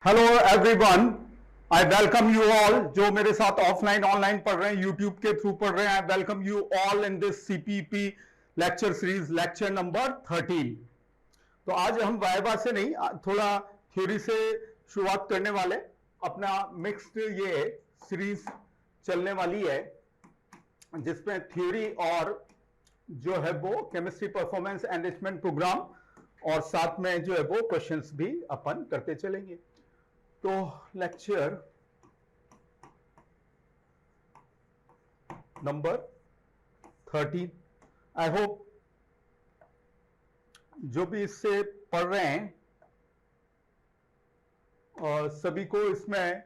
Hello everyone, I welcome you all जो मेरे साथ ऑफलाइन ऑनलाइन पढ़ रहे हैं, यूट्यूब के थ्रू पढ़ रहे हैं। I welcome you all in this CPP lecture series, lecture number 13। तो आज हम वाइवा से नहीं, थोड़ा थ्योरी से शुरुआत करने वाले। अपना मिक्स्ड ये सीरीज चलने वाली है जिसमें थ्योरी और जो है वो केमिस्ट्री परफॉर्मेंस एनरिचमेंट प्रोग्राम और साथ में जो है वो क्वेश्चंस भी अपन करते चलेंगे। तो लेक्चर नंबर 13, आई होप जो भी इससे पढ़ रहे हैं सभी को इसमें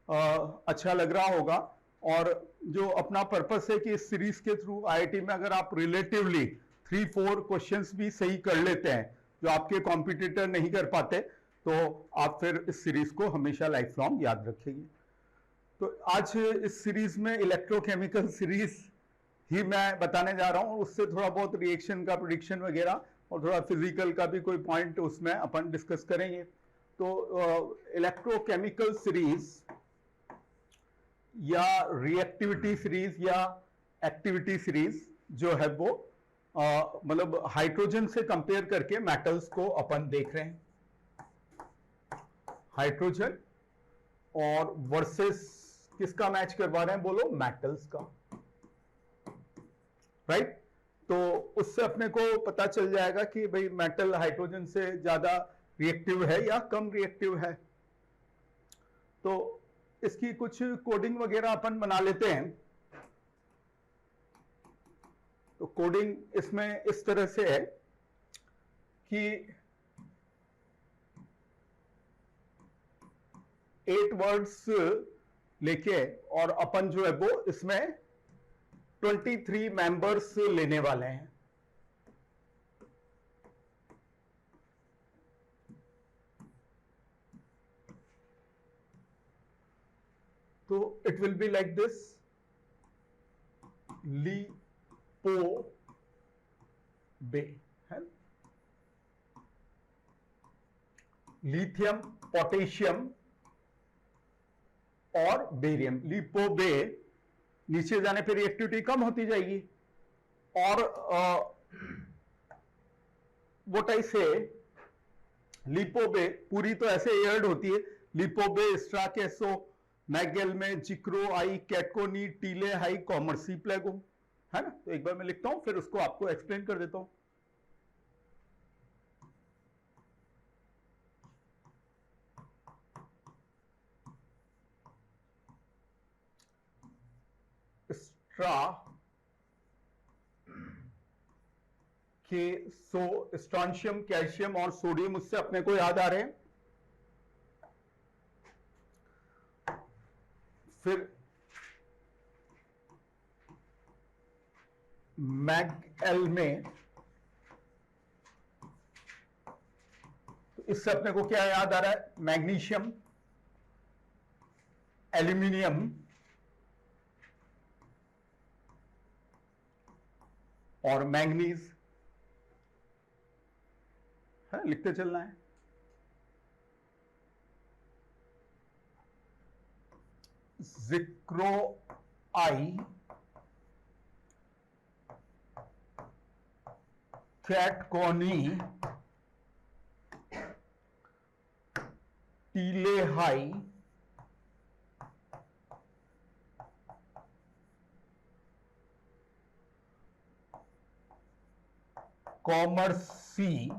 अच्छा लग रहा होगा। और जो अपना पर्पस है कि इस सीरीज के थ्रू आईआईटी में अगर आप रिलेटिवली 3-4 क्वेश्चंस भी सही कर लेते हैं जो आपके कॉम्पिटिटर नहीं कर पाते, तो आप फिर इस सीरीज को हमेशा लाइफ लॉन्ग याद रखेंगे। तो आज इस सीरीज में इलेक्ट्रोकेमिकल सीरीज ही मैं बताने जा रहा हूं, उससे थोड़ा बहुत रिएक्शन का प्रेडिक्शन वगैरह और थोड़ा फिजिकल का भी कोई पॉइंट उसमें अपन डिस्कस करेंगे। तो इलेक्ट्रोकेमिकल सीरीज या रिएक्टिविटी सीरीज या एक्टिविटी सीरीज जो है वो मतलब हाइड्रोजन से कंपेयर करके मेटल्स को अपन देख रहे हैं, हाइड्रोजन और वर्सेस किसका मैच करवा रहे हैं, बोलो मेटल्स का, राइट। तो उससे अपने को पता चल जाएगा कि भाई मेटल हाइड्रोजन से ज्यादा रिएक्टिव है या कम रिएक्टिव है। तो इसकी कुछ कोडिंग वगैरह अपन बना लेते हैं। तो कोडिंग इसमें इस तरह से है कि 8 वर्ड्स लेके और अपन जो है वो इसमें 23 मेंबर्स लेने वाले हैं। तो it will be like this, लिपोबे है, लिथियम, पोटेशियम और बेरियम। लिपोबे नीचे जाने पर रिएक्टिविटी कम होती जाएगी। और व्हाट आई से, लिपोबे पूरी तो ऐसे एयर्ड होती है, लिपोबे स्ट्राकेसो मैगेल में जिक्रो आई कैटकोनी टीले हाई कॉमर्सी प्लेगो, है ना। तो एक बार मैं लिखता हूं फिर उसको आपको एक्सप्लेन कर देता हूं। के सो स्ट्रॉन्शियम, कैल्शियम और सोडियम उससे अपने को याद आ रहे हैं। फिर मैगएल में, तो इससे अपने को क्या याद आ रहा है, मैग्नीशियम, एल्यूमिनियम और मैंगनीज है, लिखते चलना है। जिक्रो आई कैटकोनी टीले हाई कॉमर्सी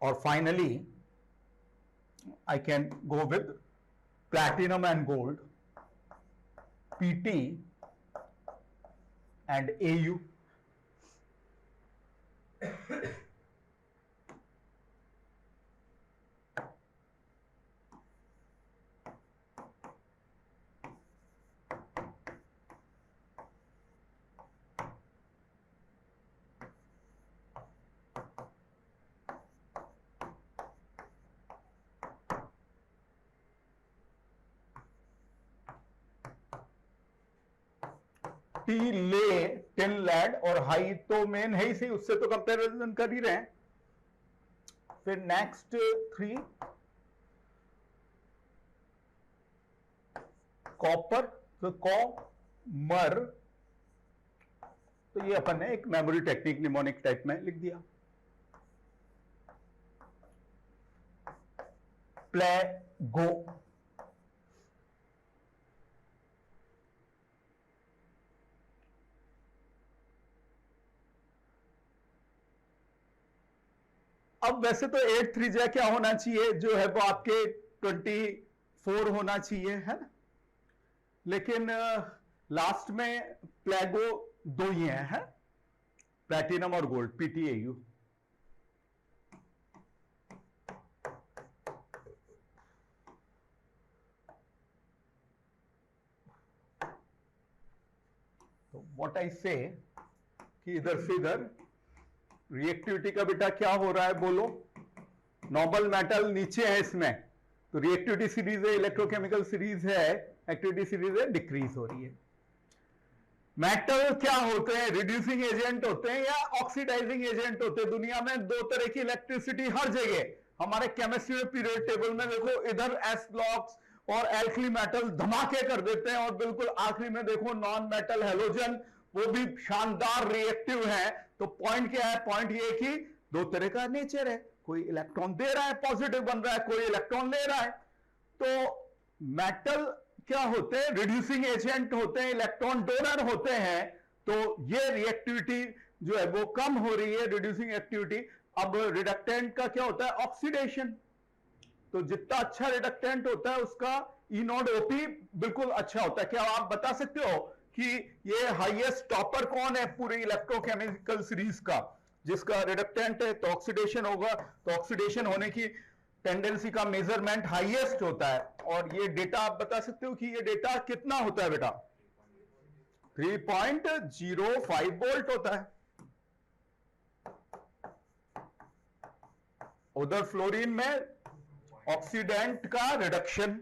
और finally I can go with platinum and gold, PT and AU. T ले, टिन लैड और हाई तो मेन है ही सही, उससे तो कंपैरिजन कर ही रहे हैं। फिर नेक्स्ट 3 कॉपर, तो कॉमर, तो ये अपन ने एक मेमोरी टेक्निक निमोनिक टाइप में लिख दिया। प्लेगो, अब वैसे तो 8 3 जा क्या होना चाहिए, जो है वो आपके 24 होना चाहिए, है ना, लेकिन लास्ट में प्लेगो 2 ही है, प्लैटिनम और गोल्ड, PTAU। तो व्हाट आई से कि इधर से इधर रिएक्टिविटी का बेटा क्या हो रहा है बोलो, नॉर्मल मेटल नीचे है इसमें, तो रिएक्टिविटी सीरीज है, इलेक्ट्रोकेमिकल सीरीज है, एक्टिविटी सीरीज है, डिक्रीज हो रही है। मेटल क्या होते हैं, रिड्यूसिंग एजेंट होते हैं या ऑक्सीडाइजिंग एजेंट होते हैं। दुनिया में 2 तरह की इलेक्ट्रिसिटी हर जगह, हमारे केमिस्ट्री में पीरियड टेबल में देखो, इधर एस ब्लॉक्स और एल्कली मेटल धमाके कर देते हैं, और बिल्कुल आखिरी में देखो नॉन मेटल हेलोजन, वो भी शानदार रिएक्टिव है। तो पॉइंट क्या है, पॉइंट ये कि 2 तरह का नेचर है, कोई इलेक्ट्रॉन दे रहा है पॉजिटिव बन रहा है, कोई इलेक्ट्रॉन ले रहा है। तो मेटल क्या होते हैं, रिड्यूसिंग एजेंट होते हैं, इलेक्ट्रॉन डोनर होते हैं। तो ये रिएक्टिविटी जो है वो कम हो रही है, रिड्यूसिंग एक्टिविटी। अब रिडक्टेंट का क्या होता है, ऑक्सीडेशन। तो जितना अच्छा रिडक्टेंट होता है उसका ई नॉट ओपी बिल्कुल अच्छा होता है। क्या आप बता सकते हो कि ये हाईएस्ट टॉपर कौन है पूरी इलेक्ट्रोकेमिकल सीरीज का, जिसका रिडक्टेंट है तो ऑक्सीडेशन होगा, तो ऑक्सीडेशन होने की टेंडेंसी का मेजरमेंट हाईएस्ट होता है। और ये डेटा आप बता सकते हो कि ये डेटा कितना होता है बेटा, 3.05 वोल्ट होता है। उधर फ्लोरीन में ऑक्सीडेंट का reduction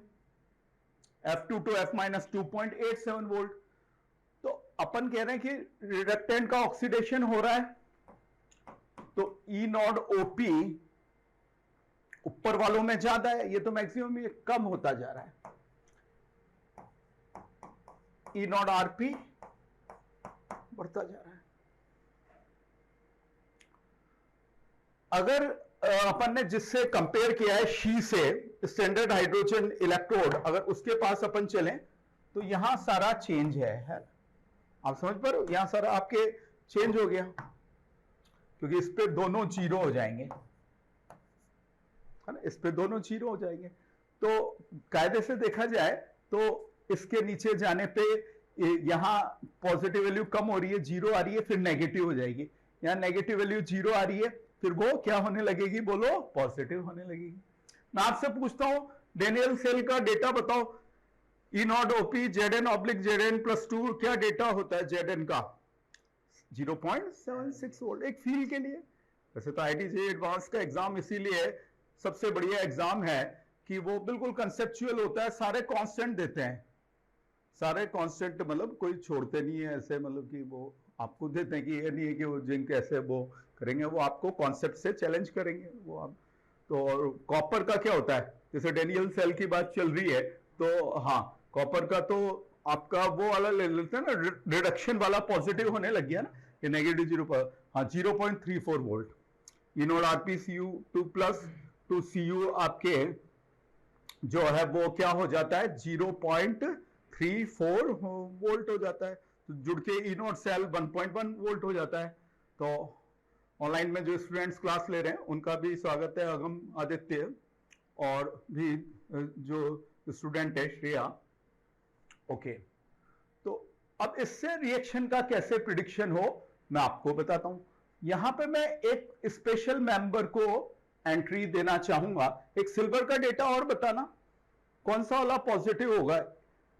F2 to F - 2.87 volt. तो अपन कह रहे हैं कि रिडक्टेंट का ऑक्सीडेशन हो रहा है, तो E नॉट OP ऊपर वालों में ज्यादा है, ये तो मैक्सिमम ये कम होता जा रहा है। E नॉट RP बढ़ता जा रहा है। अगर अपन ने जिससे कंपेयर किया है शी से, स्टैंडर्ड हाइड्रोजन इलेक्ट्रोड, अगर उसके पास अपन चलें तो यहां सारा चेंज है? आप समझ पा रहे हो, यहां सारा आपके चेंज हो गया, क्योंकि इस पे दोनों जीरो हो जाएंगे, है ना, इस पे दोनों जीरो हो जाएंगे। तो कायदे से देखा जाए तो इसके नीचे जाने पे यहां पॉजिटिव वैल्यू कम हो रही है, जीरो आ रही है, फिर नेगेटिव हो जाएगी। यहां नेगेटिव वैल्यू जीरो आ रही है, फिर वो क्या होने लगेगी बोलो, पॉजिटिव होने लगेगी। मैं आपसे पूछता हूं, डेनियल सेल का डेटा बताओ, ई नॉट ओपी Zn/Zn+2 क्या डेटा होता है Zn का? 0.76 वोल्ट एक फील के लिए। वैसे तो IIT एडवांस का एग्जाम इसीलिए सबसे बढ़िया एग्जाम है कि वो बिल्कुल कंसेप्चुअल होता है, सारे कांस्टेंट देते हैं, सारे कांस्टेंट, मतलब कोई छोड़ते नहीं है ऐसे, मतलब कि वो आपको देते हैं कि ये नहीं है कि वो जिंक कैसे वो करेंगे, वो आपको कॉन्सेप्ट से चैलेंज करेंगे वो आप। तो कॉपर का क्या होता है, जैसे डेनियल सेल की बात चल रही है, तो हाँ कॉपर का तो आपका वो वाला ले लेते हैं ना, रिडक्शन वाला पॉजिटिव होने लग गया ना, ये नेगेटिव 0 पर, हाँ 0.34 volt. E naught RP Cu2+ to Cu आपके जो है वो क्या हो जाता है, 0.34 वोल्ट हो जाता है। तो जुड़ के ई नॉट सेल 1.1 वोल्ट हो जाता है। तो ऑनलाइन में जो स्टूडेंट्स क्लास ले रहे हैं उनका भी स्वागत है, अगम आदित्य और भी जो स्टूडेंट है श्रेया। ओके, तो अब इससे रिएक्शन का कैसे प्रिडिक्शन हो मैं आपको बताता हूं। यहां पे मैं एक स्पेशल मेंबर को एंट्री देना चाहूंगा, एक सिल्वर का डेटा और बताना कौन सा वाला पॉजिटिव होगा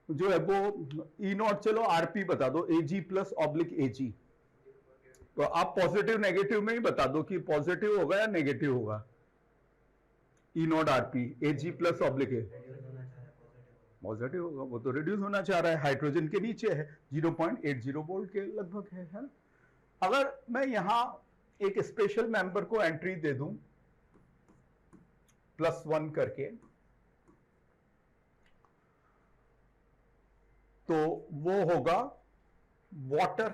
जो है वो ई नॉट, चलो RP बता दो, Ag+/Ag। तो आप पॉजिटिव नेगेटिव में ही बता दो कि पॉजिटिव होगा या नेगेटिव होगा। ई नॉट RP Ag+/A पॉजिटिव होगा, वो तो रिड्यूस होना चाह रहा है, हाइड्रोजन के नीचे है, 0.80 वोल्ट के लगभग है ना। अगर मैं यहां एक स्पेशल मेंबर को एंट्री दे दूं +1 करके, तो वो होगा वाटर।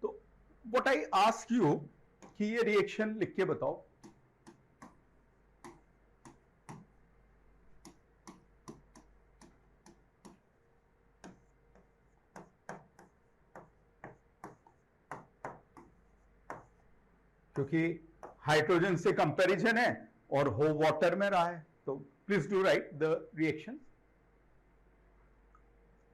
तो व्हाट आई आस्क यू कि ये रिएक्शन लिख के बताओ। क्योंकि हाइड्रोजन से कंपैरिजन है और हो वाटर में रहा है, तो please do right the reaction.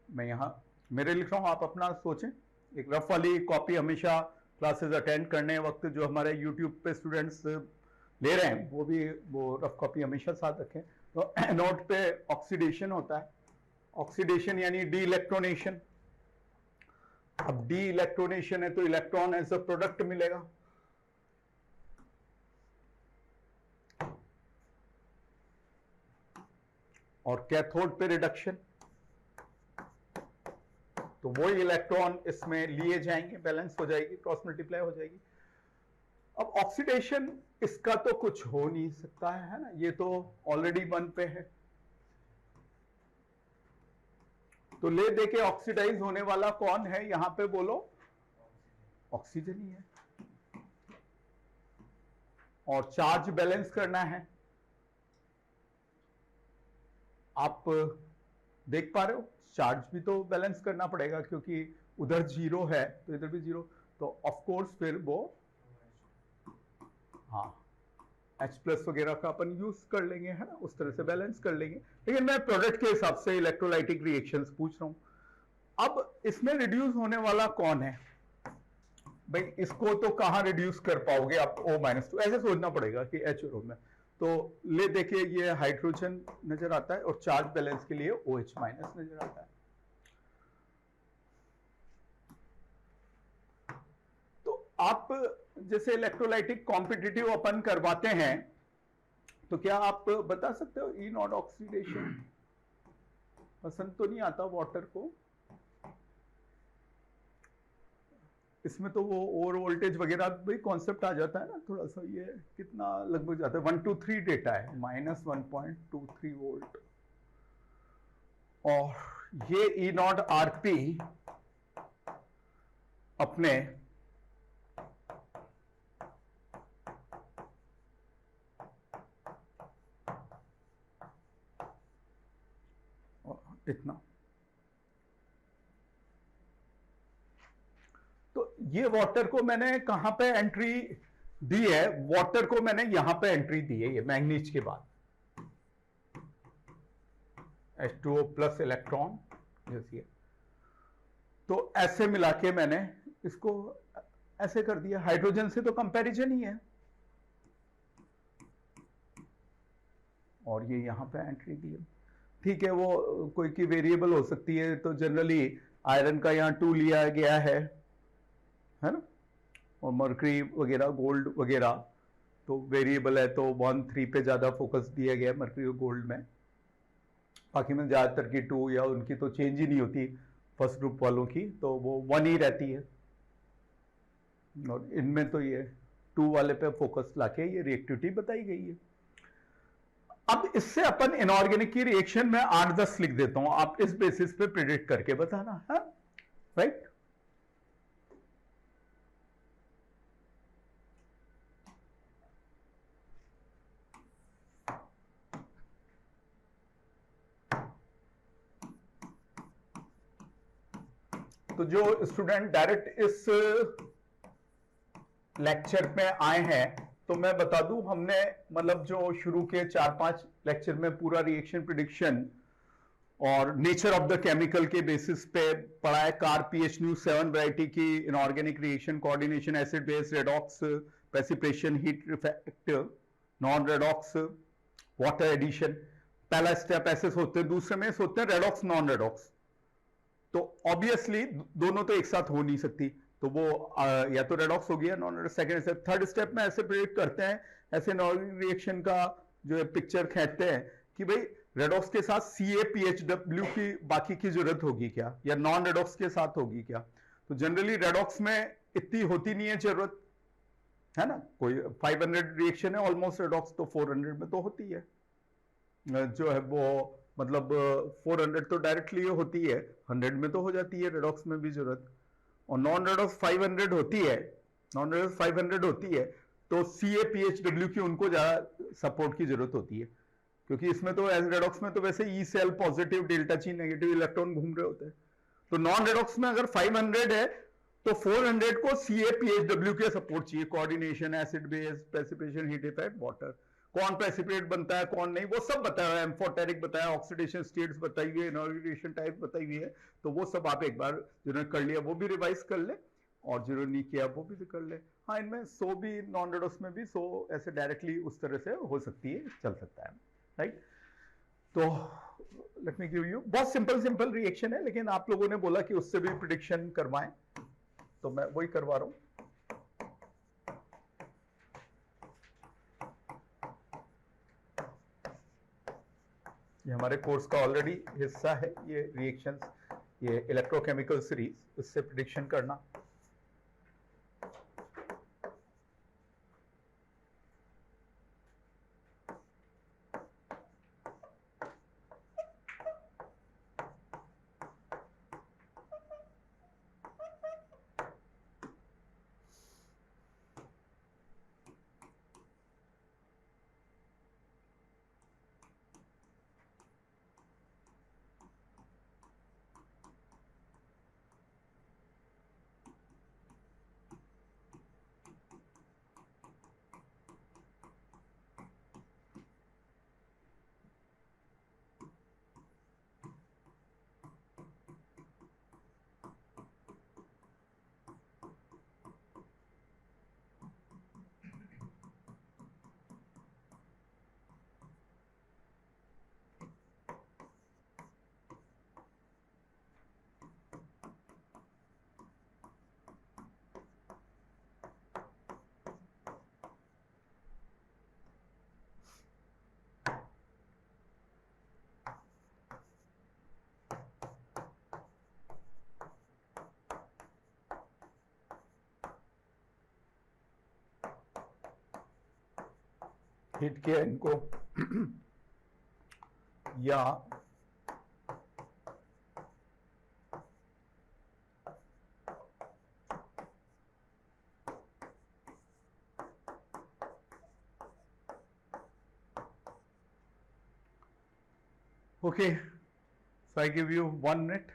मैं यहां मेरे लिख रहा हूं, आप अपना सोचें। एक रफ वाली कॉपी हमेशा क्लासेस अटेंड करने वक्त जो हमारे यूट्यूब पे स्टूडेंट्स ले रहे हैं वो भी वो रफ कॉपी हमेशा साथ रखें। तो नोट पे ऑक्सीडेशन होता है, ऑक्सीडेशन यानी डी इलेक्ट्रोनेशन। अब डी इलेक्ट्रोनेशन है तो इलेक्ट्रॉन एज अ प्रोडक्ट मिलेगा, और कैथोड पे रिडक्शन, तो वही इलेक्ट्रॉन इसमें लिए जाएंगे, बैलेंस हो जाएगी, क्रॉस मल्टीप्लाई हो जाएगी। अब ऑक्सीडेशन इसका तो कुछ हो नहीं सकता है ना, ये तो ऑलरेडी 1 पे है। तो ले दे के ऑक्सीडाइज होने वाला कौन है यहां पे बोलो? ऑक्सीजन ही है। और चार्ज बैलेंस करना है, आप देख पा रहे हो, चार्ज भी तो बैलेंस करना पड़ेगा क्योंकि उधर 0 है तो इधर भी 0, तो ऑफ कोर्स फिर वो हाँ H+ वगैरह का अपन यूज कर लेंगे, है ना, उस तरह से बैलेंस कर लेंगे। लेकिन मैं प्रोडक्ट के हिसाब से इलेक्ट्रोलाइटिक रिएक्शंस पूछ रहा हूं। अब इसमें रिड्यूस होने वाला कौन है भाई? इसको तो कहां रिड्यूस कर पाओगे आप? O-2 ऐसे सोचना पड़ेगा कि H और O में। तो ले देखिए ये हाइड्रोजन नजर आता है और चार्ज बैलेंस के लिए OH- नजर आता है। तो आप जैसे इलेक्ट्रोलाइटिक कॉम्पिटिटिव अपन करवाते हैं, तो क्या आप बता सकते हो E0 ऑक्सीडेशन पसंद तो नहीं आता वाटर को? इसमें तो वो ओवर वोल्टेज वगैरह भी कॉन्सेप्ट आ जाता है ना थोड़ा सा। ये कितना लगभग जाता है 123 डेटा है, -1.23 वोल्ट। और ये E0 RP अपने इतना, तो ये वाटर को मैंने कहां पे एंट्री दी है? वाटर को मैंने यहां पे एंट्री दी है, ये मैंगनीज के बाद H2O+ इलेक्ट्रॉन जैसी है। तो ऐसे मिला के मैंने इसको ऐसे कर दिया, हाइड्रोजन से तो कंपैरिजन ही है, और ये यहां पे एंट्री दी है। ठीक है, वो कोई की वेरिएबल हो सकती है, तो जनरली आयरन का यहाँ 2 लिया गया है ना, और मर्करी वगैरह गोल्ड वगैरह तो वेरिएबल है, तो 1 3 पे ज्यादा फोकस दिया गया है मर्करी और गोल्ड में। बाकी में ज्यादातर की 2 या उनकी तो चेंज ही नहीं होती, फर्स्ट ग्रुप वालों की तो वो 1 ही रहती है, और इनमें तो ये 2 वाले पे फोकस लाके ये रिएक्टिविटी बताई गई है। अब इससे अपन इनऑर्गेनिक की रिएक्शन में 8-10 लिख देता हूं, आप इस बेसिस पे प्रेडिक्ट करके बताना है, राइट? तो जो स्टूडेंट डायरेक्ट इस लेक्चर में आए हैं, तो मैं बता दूं, हमने मतलब जो शुरू के 4-5 लेक्चर में पूरा रिएक्शन प्रेडिक्शन और नेचर ऑफ द केमिकल के बेसिस पे पढ़ा है। कार्ब पीएच न्यू 7 वैरायटी की inorganic reaction, coordination, acid base, redox, precipitation, heat effect, non redox, water addition. पहला स्टेप ऐसे सोचते हैं, दूसरे में सोचते हैं रेडॉक्स नॉन रेडॉक्स। तो ऑब्वियसली दोनों तो एक साथ हो नहीं सकती, तो वो या तो रेडॉक्स हो गया non. Second step, third step में ऐसे प्रेडिक्ट करते हैं, ऐसे इनऑर्गेनिक रिएक्शन का जो पिक्चर खींचते हैं कि भाई रेडॉक्स के साथ CaPHW की बाकी की जरूरत होगी क्या, या नॉन रेडॉक्स के साथ होगी क्या? तो जनरली रेडॉक्स में इतनी होती नहीं है जरूरत, है ना, कोई 500 रिएक्शन है ऑलमोस्ट रेडॉक्स, तो 400 में तो होती है, जो है वो मतलब 400 तो डायरेक्टली होती है, 100 में तो हो जाती है रेडॉक्स में भी जरूरत। और नॉन रेडॉक्स 500 होती है, नॉन रेडॉक्स 500 होती है, तो सी ए पी एच डब्ल्यू की उनको ज्यादा सपोर्ट की जरूरत होती है, क्योंकि इसमें तो एज रेडॉक्स में तो वैसे ई सेल पॉजिटिव डेल्टा ची नेगेटिव इलेक्ट्रॉन घूम रहे होते हैं। तो नॉन रेडॉक्स में अगर 500 है तो 400 को सी ए पी एच डब्ल्यू के सपोर्ट चाहिए, coordination, acid base, precipitation, heat effect, water, कौन प्रेसिपिटेट बनता है कौन नहीं वो सब बताया है, एम्फोटेरिक बताया, ऑक्सीडेशन स्टेट्स बताई हुई है, इनॉर्गेशन टाइप बताई हुई है, तो वो सब आप एक बार जिन्होंने कर लिया वो भी रिवाइज कर ले, और जिन्होंने नहीं किया वो भी कर ले। हाँ, इनमें 100 भी नॉन रेडॉक्स में भी 100 ऐसे डायरेक्टली उस तरह से हो सकती है, चल सकता है, राइट। तो लेट मी गिव यू, बहुत सिंपल सिंपल रिएक्शन है, लेकिन आप लोगों ने बोला कि उससे भी प्रिडिक्शन करवाएं, तो मैं वही करवा रहा हूं। ये हमारे कोर्स का ऑलरेडी हिस्सा है, ये रिएक्शंस, ये इलेक्ट्रोकेमिकल सीरीज, इससे प्रिडिक्शन करना। हिट किया इनको या okay, so I give you 1 minute.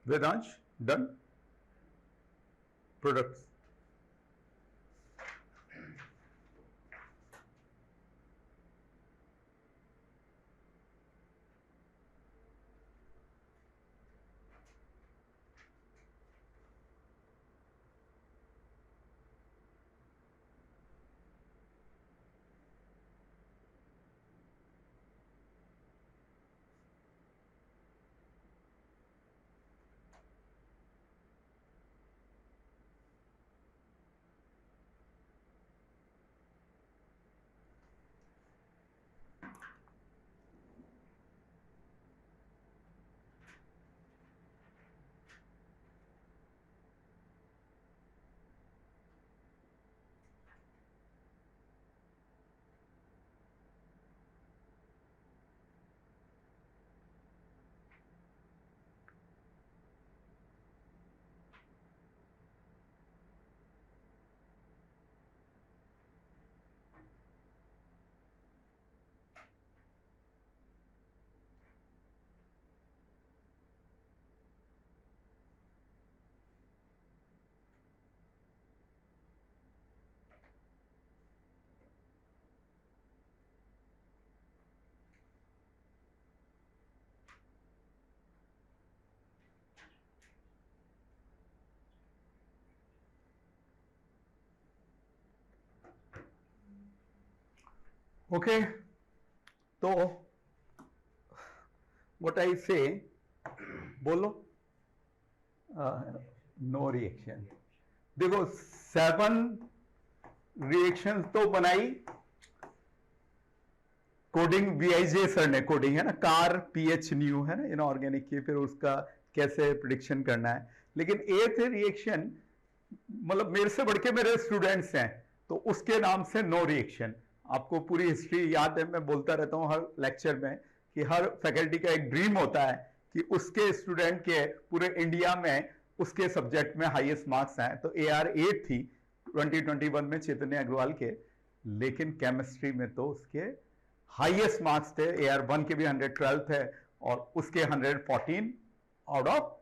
Vedansh, done? Products. Okay, तो व्हाट आई से, बोलो, नो रिएक्शन। देखो 7 रिएक्शन तो बनाई कोडिंग, VIJ सर ने कोडिंग है ना, कार PH न्यू है ना इनऑर्गेनिक की, फिर उसका कैसे प्रिडिक्शन करना है। लेकिन 8th रिएक्शन मतलब मेरे से बढ़ के मेरे स्टूडेंट्स हैं, तो उसके नाम से नो रिएक्शन। आपको पूरी हिस्ट्री याद है, मैं बोलता रहता हूं हर लेक्चर में कि हर फैकल्टी का एक ड्रीम होता है कि उसके स्टूडेंट के पूरे इंडिया में उसके सब्जेक्ट में हाईएस्ट मार्क्स आए। तो AR 8 थी 2021 में चैतन्य अग्रवाल के, लेकिन केमिस्ट्री में तो उसके हाईएस्ट मार्क्स थे। AR 1 के भी 112 थे और उसके 114 आउट ऑफ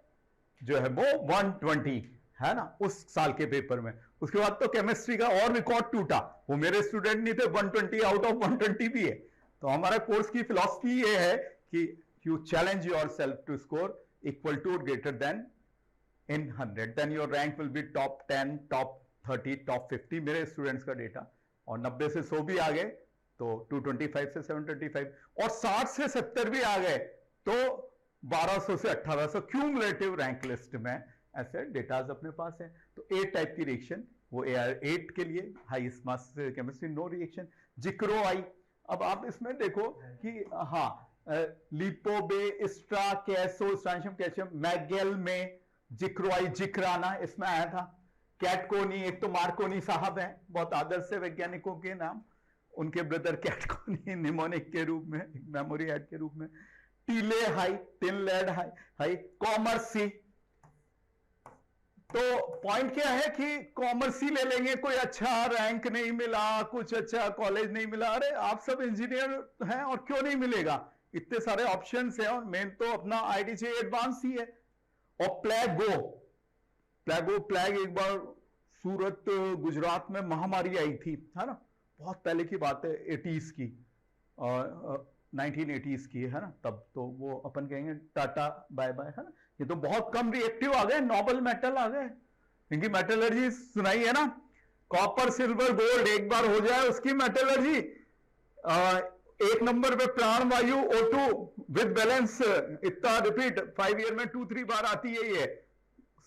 जो है वो 120 है ना उस साल के पेपर में। उसके बाद तो केमिस्ट्री का और रिकॉर्ड टूटा, वो मेरे स्टूडेंट नहीं थे, 120 आउट ऑफ 120 भी है। तो हमारा कोर्स की फिलॉसफी ये है कि you challenge yourself to score equal to और greater than in 100, then your rank will be top 10, top 30, top 50 मेरे स्टूडेंट्स का डेटा। और 90 से 100 भी आ गए तो 225 से 725, और 60 से 70 भी आ गए तो 1200 से 1800 क्यूमुलेटिव रैंक लिस्ट में ऐसे डेटाज अपने पास है। तो 8 टाइप की रिएक्शन, वो AR 8 के लिए हाईएस्ट मास केमिस्ट्री नो रिएक्शन। जिक्रो आई, अब आप इसमें देखो कि हाँ लिपोबे, स्ट्रा, कैसो, स्ट्रांशियम, कैल्शियम, मैगेल में जिक्रो आई, जिक्राना इसमें आया था। कैटकोनी, एक तो मार्कोनी साहब हैं, बहुत आदर्श से वैज्ञानिकों के नाम, उनके ब्रदर कैटकोनी निमोनिक के रूप में, मेमोरी हेड के रूप में। टीले हाई, टिनलेड हाई, कॉमर्सी। तो पॉइंट क्या है कि कॉमर्सी ले लेंगे, कोई अच्छा रैंक नहीं मिला, कुछ अच्छा कॉलेज नहीं मिला, अरे आप सब इंजीनियर हैं और क्यों नहीं मिलेगा, इतने सारे ऑप्शंस हैं। और मेन तो अपना IIT एडवांस ही है। और प्लेग एक बार सूरत गुजरात में महामारी आई थी, है ना, बहुत पहले की बात है, 80s की, 1980s की है ना, तब तो वो अपन कहेंगे टाटा बाय बाय, है ना। ये तो बहुत कम रिएक्टिव आ गए, नोबल मेटल आ गए, इनकी मेटलर्जी सुनाई है ना, कॉपर सिल्वर गोल्ड एक बार हो जाए उसकी मेटलर्जी। एक नंबर पे प्राण वायु O2 विद बैलेंस, इतना रिपीट 5 ईयर में 2-3 बार आती है ये।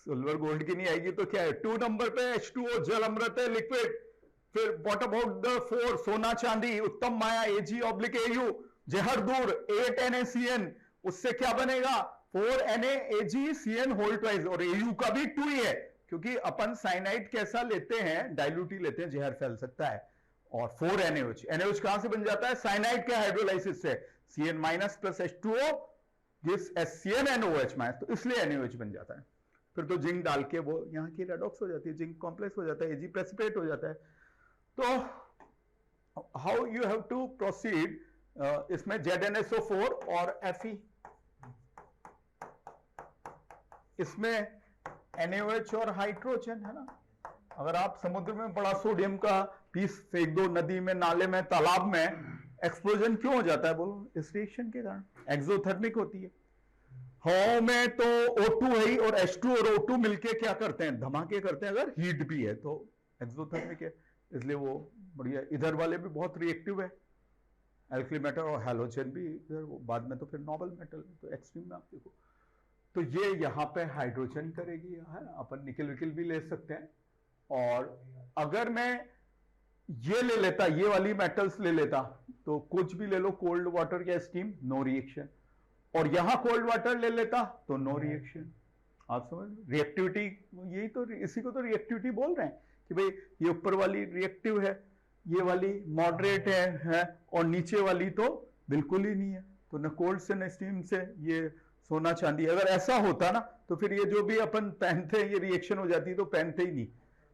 सिल्वर गोल्ड की नहीं आएगी तो क्या है। 2 नंबर पे H2O जल अमृत है, लिक्विड। फिर व्हाट अबाउट द 4, सोना चांदी, उत्तम माया, Ag/Au, जहर दूर, 8 NaCN, उससे क्या बनेगा 4 NaAgCN होल ट्वाइस, और Au का भी 2 ही है, क्योंकि अपन साइनाइड कैसा लेते हैं, डाइल्यूट ही लेते हैं, जहर फैल सकता है। और 4 NaOH, NaOH कहां से बन जाता है, साइनाइड के हाइड्रोलाइसिस से, CN- plus H2O gives SCN-NOH-, तो इसलिए NaOH बन जाता है। फिर तो जिंक डाल के वो यहाँ की रेडॉक्स हो जाती है, जिंक कॉम्प्लेक्स हो जाता है, Ag प्रेसिपिटेट हो जाता है। तो how you have to proceed, इसमें ZnSO4 और Fe, इसमें NaOH और हाइड्रोजन, है ना। अगर आप समुद्र में बड़ा सोडियम का पीस फेंक दो नदी में, नाले में, तालाब में, एक्सप्लोजन क्यों हो जाता है बोलो, इस रिएक्शन के कारण, एक्सोथर्मिक होती है। हवा में तो O2 है ही, और H2 और O2 मिलके क्या करते हैं, धमाके करते हैं, अगर हीट भी है तो एक्सोथर्मिक है, इसलिए वो बढ़िया। इधर वाले भी बहुत रिएक्टिव है, एल्कली मेटल और हैलोजन भी इधर, बाद में तो फिर नोबल मेटल, तो एक्सट्रीम में आप देखो। तो ये यहाँ पे हाइड्रोजन करेगी, है ना। अपन निकल विकल भी ले सकते हैं। और अगर मैं ये ले लेता, ये वाली मेटल्स ले लेता, तो कुछ भी ले लो, कोल्ड वाटर या स्टीम, नो रिएक्शन। और यहां कोल्ड वाटर ले लेता तो नो रिएक्शन। आप समझ रिएक्टिविटी, यही तो, इसी को तो रिएक्टिविटी बोल रहे हैं कि भाई ये ऊपर वाली रिएक्टिव है, ये वाली मॉडरेट है, और नीचे वाली तो बिल्कुल ही नहीं है। तो न कोल्ड से न स्टीम से ये सोना चांदी, अगर ऐसा होता ना तो फिर ये जो भी अपन पहनते हैं ये रिएक्शन हो जाती, तो पहनते ही नहीं।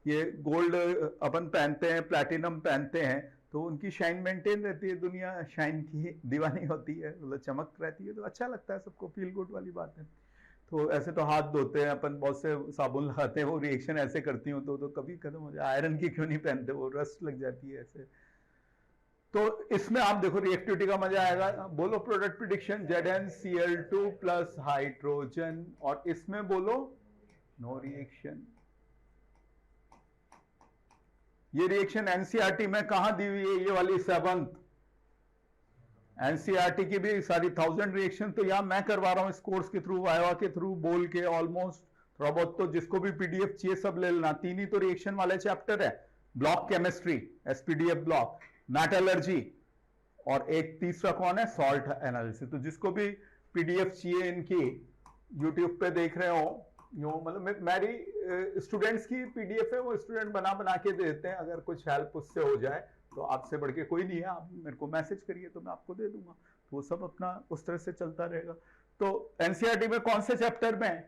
ये गोल्ड अपन पहनते हैं, प्लैटिनम पहनते हैं, तो उनकी शाइन मेंटेन रहती है, दुनिया शाइन की दीवानी होती है, मतलब चमक रहती है, तो अच्छा लगता है सबको, फील गुड वाली बात है। तो ऐसे तो हाथ धोते हैं अपन, बहुत से साबुन लगाते हैं, वो रिएक्शन ऐसे करती हूँ तो कभी खत्म हो जाए। आयरन की क्यों नहीं पहनते, वो रस्ट लग जाती है ऐसे। तो इसमें आप देखो रिएक्टिविटी का मजा आएगा। बोलो product prediction, ZnCl2 plus hydrogen, और इसमें बोलो नो रिएक्शन। ये रिएक्शन एनसीईआरटी में कहां दी हुई है, ये वाली 7th, एनसीईआरटी की भी सारी 1000 रिएक्शन तो यहाँ मैं करवा रहा हूँ इस कोर्स के थ्रू, वाइवा के थ्रू, बोल के ऑलमोस्ट। थोड़ा बहुत तो जिसको भी पीडीएफ चाहिए सब ले लेना। 3 ही तो रिएक्शन वाले चैप्टर है, block chemistry, SPDF block, metallurgy, और एक तीसरा कौन है, सॉल्ट एनालिसिस। तो जिसको भी पीडीएफ चाहिए इनकी, यूट्यूब पे देख रहे हो, यो मतलब मेरी स्टूडेंट्स की पीडीएफ है, वो स्टूडेंट बना बना के देते हैं। अगर कुछ हेल्प उससे हो जाए तो आपसे बढ़ के कोई नहीं है, आप मेरे को मैसेज करिए तो मैं आपको दे दूंगा। तो वो सब अपना उस तरह से चलता रहेगा। तो एनसीईआरटी में कौन से चैप्टर में,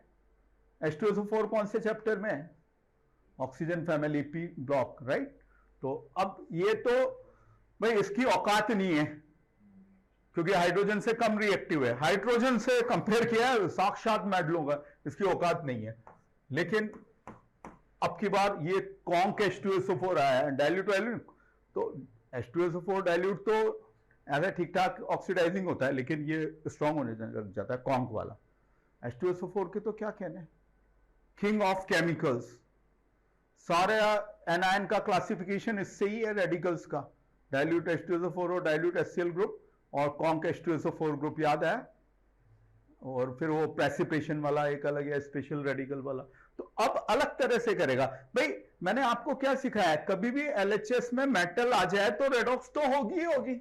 H2SO4 कौन से चैप्टर में, oxygen family, P block, right. तो अब ये तो भाई इसकी औकात नहीं है, क्योंकि हाइड्रोजन से कम रिएक्टिव है। हाइड्रोजन से कंपेयर किया है साक्षात मेडलों का, इसकी औकात नहीं है। लेकिन अब की बार ये कॉन्क H2SO4 आया है, डाइल्यूट, तो H2SO4 डाइल्यूट तो ऐसा ठीक ठाक ऑक्सीडाइजिंग होता है, लेकिन ये स्ट्रॉन्ग होने लग जाता है कॉन्क वाला। H2SO4 के तो क्या कहने, किंग ऑफ केमिकल्स। सारे एनायन का क्लासिफिकेशन इससे ही है, रेडिकल्स का, डाइल्यूट H2SO4 और डाइल्यूट HCl ग्रुप और कॉन्क H2SO4 ग्रुप, याद है। और फिर वो प्रेसिपिटेशन वाला एक अलग है, स्पेशल रेडिकल वाला। तो अब अलग तरह से करेगा भाई। मैंने आपको क्या सिखाया है, कभी भी एलएचएस में मेटल आ जाए तो रेडॉक्स तो होगी ही होगी,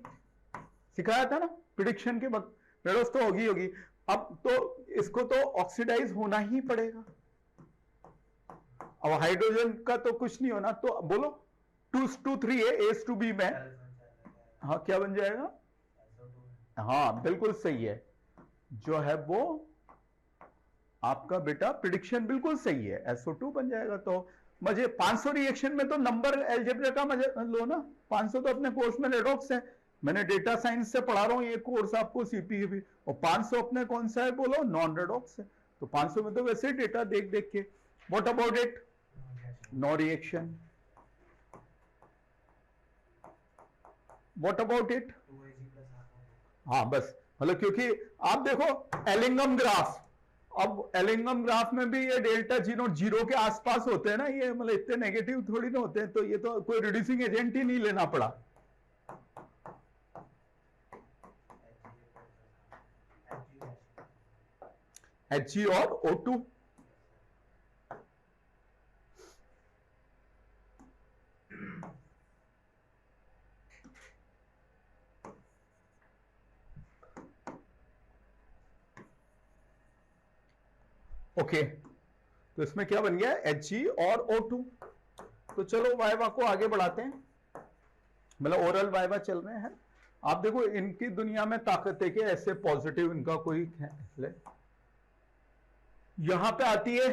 सिखाया था ना प्रिडिक्शन के वक्त, रेडॉक्स तो होगी होगी। अब तो इसको तो ऑक्सीडाइज होना ही पड़ेगा। अब हाइड्रोजन का तो कुछ नहीं होना, तो बोलो 2s2 3 है, As2b में, हाँ क्या बन जाएगा, हाँ बिल्कुल सही है, जो है वो आपका बेटा प्रिडिक्शन बिल्कुल सही है, SO2 बन जाएगा। तो मजे 500 रिएक्शन में तो नंबर अलजेब्रा का मजे लो ना, 500 तो अपने कोर्स में रेडॉक्स है, मैंने डेटा साइंस से पढ़ा रहा हूं ये कोर्स आपको सीपी भी, और 500 अपने कौन सा है बोलो, नॉन रेडॉक्स है। तो 500 में तो वैसे ही डेटा देख देख के। What about it, no reaction. What about it, हाँ बस, मतलब क्योंकि आप देखो एलिंगम ग्राफ, अब एलिंगम ग्राफ में भी ये डेल्टा जी नोट 0 के आसपास होते हैं ना, ये मतलब इतने नेगेटिव थोड़ी ना होते हैं। तो ये तो कोई रिड्यूसिंग एजेंट ही नहीं लेना पड़ा। Hg और O2, ओके। तो इसमें क्या बन गया, Hg और O2। तो चलो वाइवा को आगे बढ़ाते हैं, मतलब ओरल वाइवा चल रहे हैं। आप देखो इनकी दुनिया में ताकत है कि ऐसे पॉजिटिव इनका कोई है। यहां पे आती है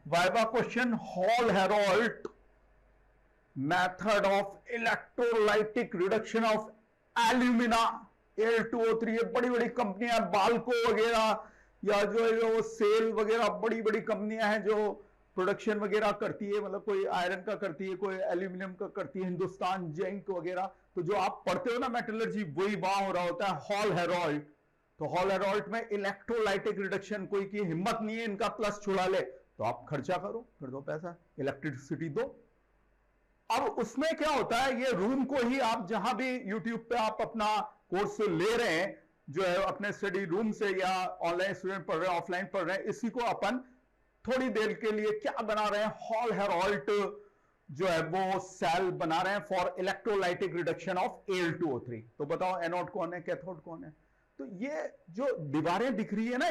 viva question, Hall Heroult method of electrolytic reduction of alumina Al2O3। ये बड़ी बड़ी कंपनियां, बाल्को वगैरह या जो है वो सेल वगैरह, बड़ी बड़ी कंपनियां हैं जो प्रोडक्शन वगैरह करती है, मतलब कोई आयरन का करती है, कोई एल्यूमिनियम का करती है, हिंदुस्तान जिंक वगैरह। तो जो आप पढ़ते हो ना मेटलर्जी, वही वहां हो रहा होता है हॉल हेरोल्ट। तो हॉल हेरोल्ट में इलेक्ट्रोलाइटिक रिडक्शन, कोई की हिम्मत नहीं है इनका प्लस छुड़ा ले, तो आप खर्चा करो, फिर दो पैसा, इलेक्ट्रिसिटी दो। अब उसमें क्या होता है, ये रूम को ही आप जहां भी यूट्यूब पे आप अपना कोर्स ले रहे हैं, जो है अपने स्टडी रूम से या ऑनलाइन स्टूडेंट पढ़ रहे हैं, ऑफलाइन पढ़ रहे हैं, इसी को अपन थोड़ी देर के लिए क्या बना रहे हैं, हॉल हेरोल्ट जो है वो सेल बना रहे हैं for electrolytic reduction of Al2O3। तो बताओ एनोड कौन है, कैथोड कौन है। तो ये जो दीवारें दिख रही है ना,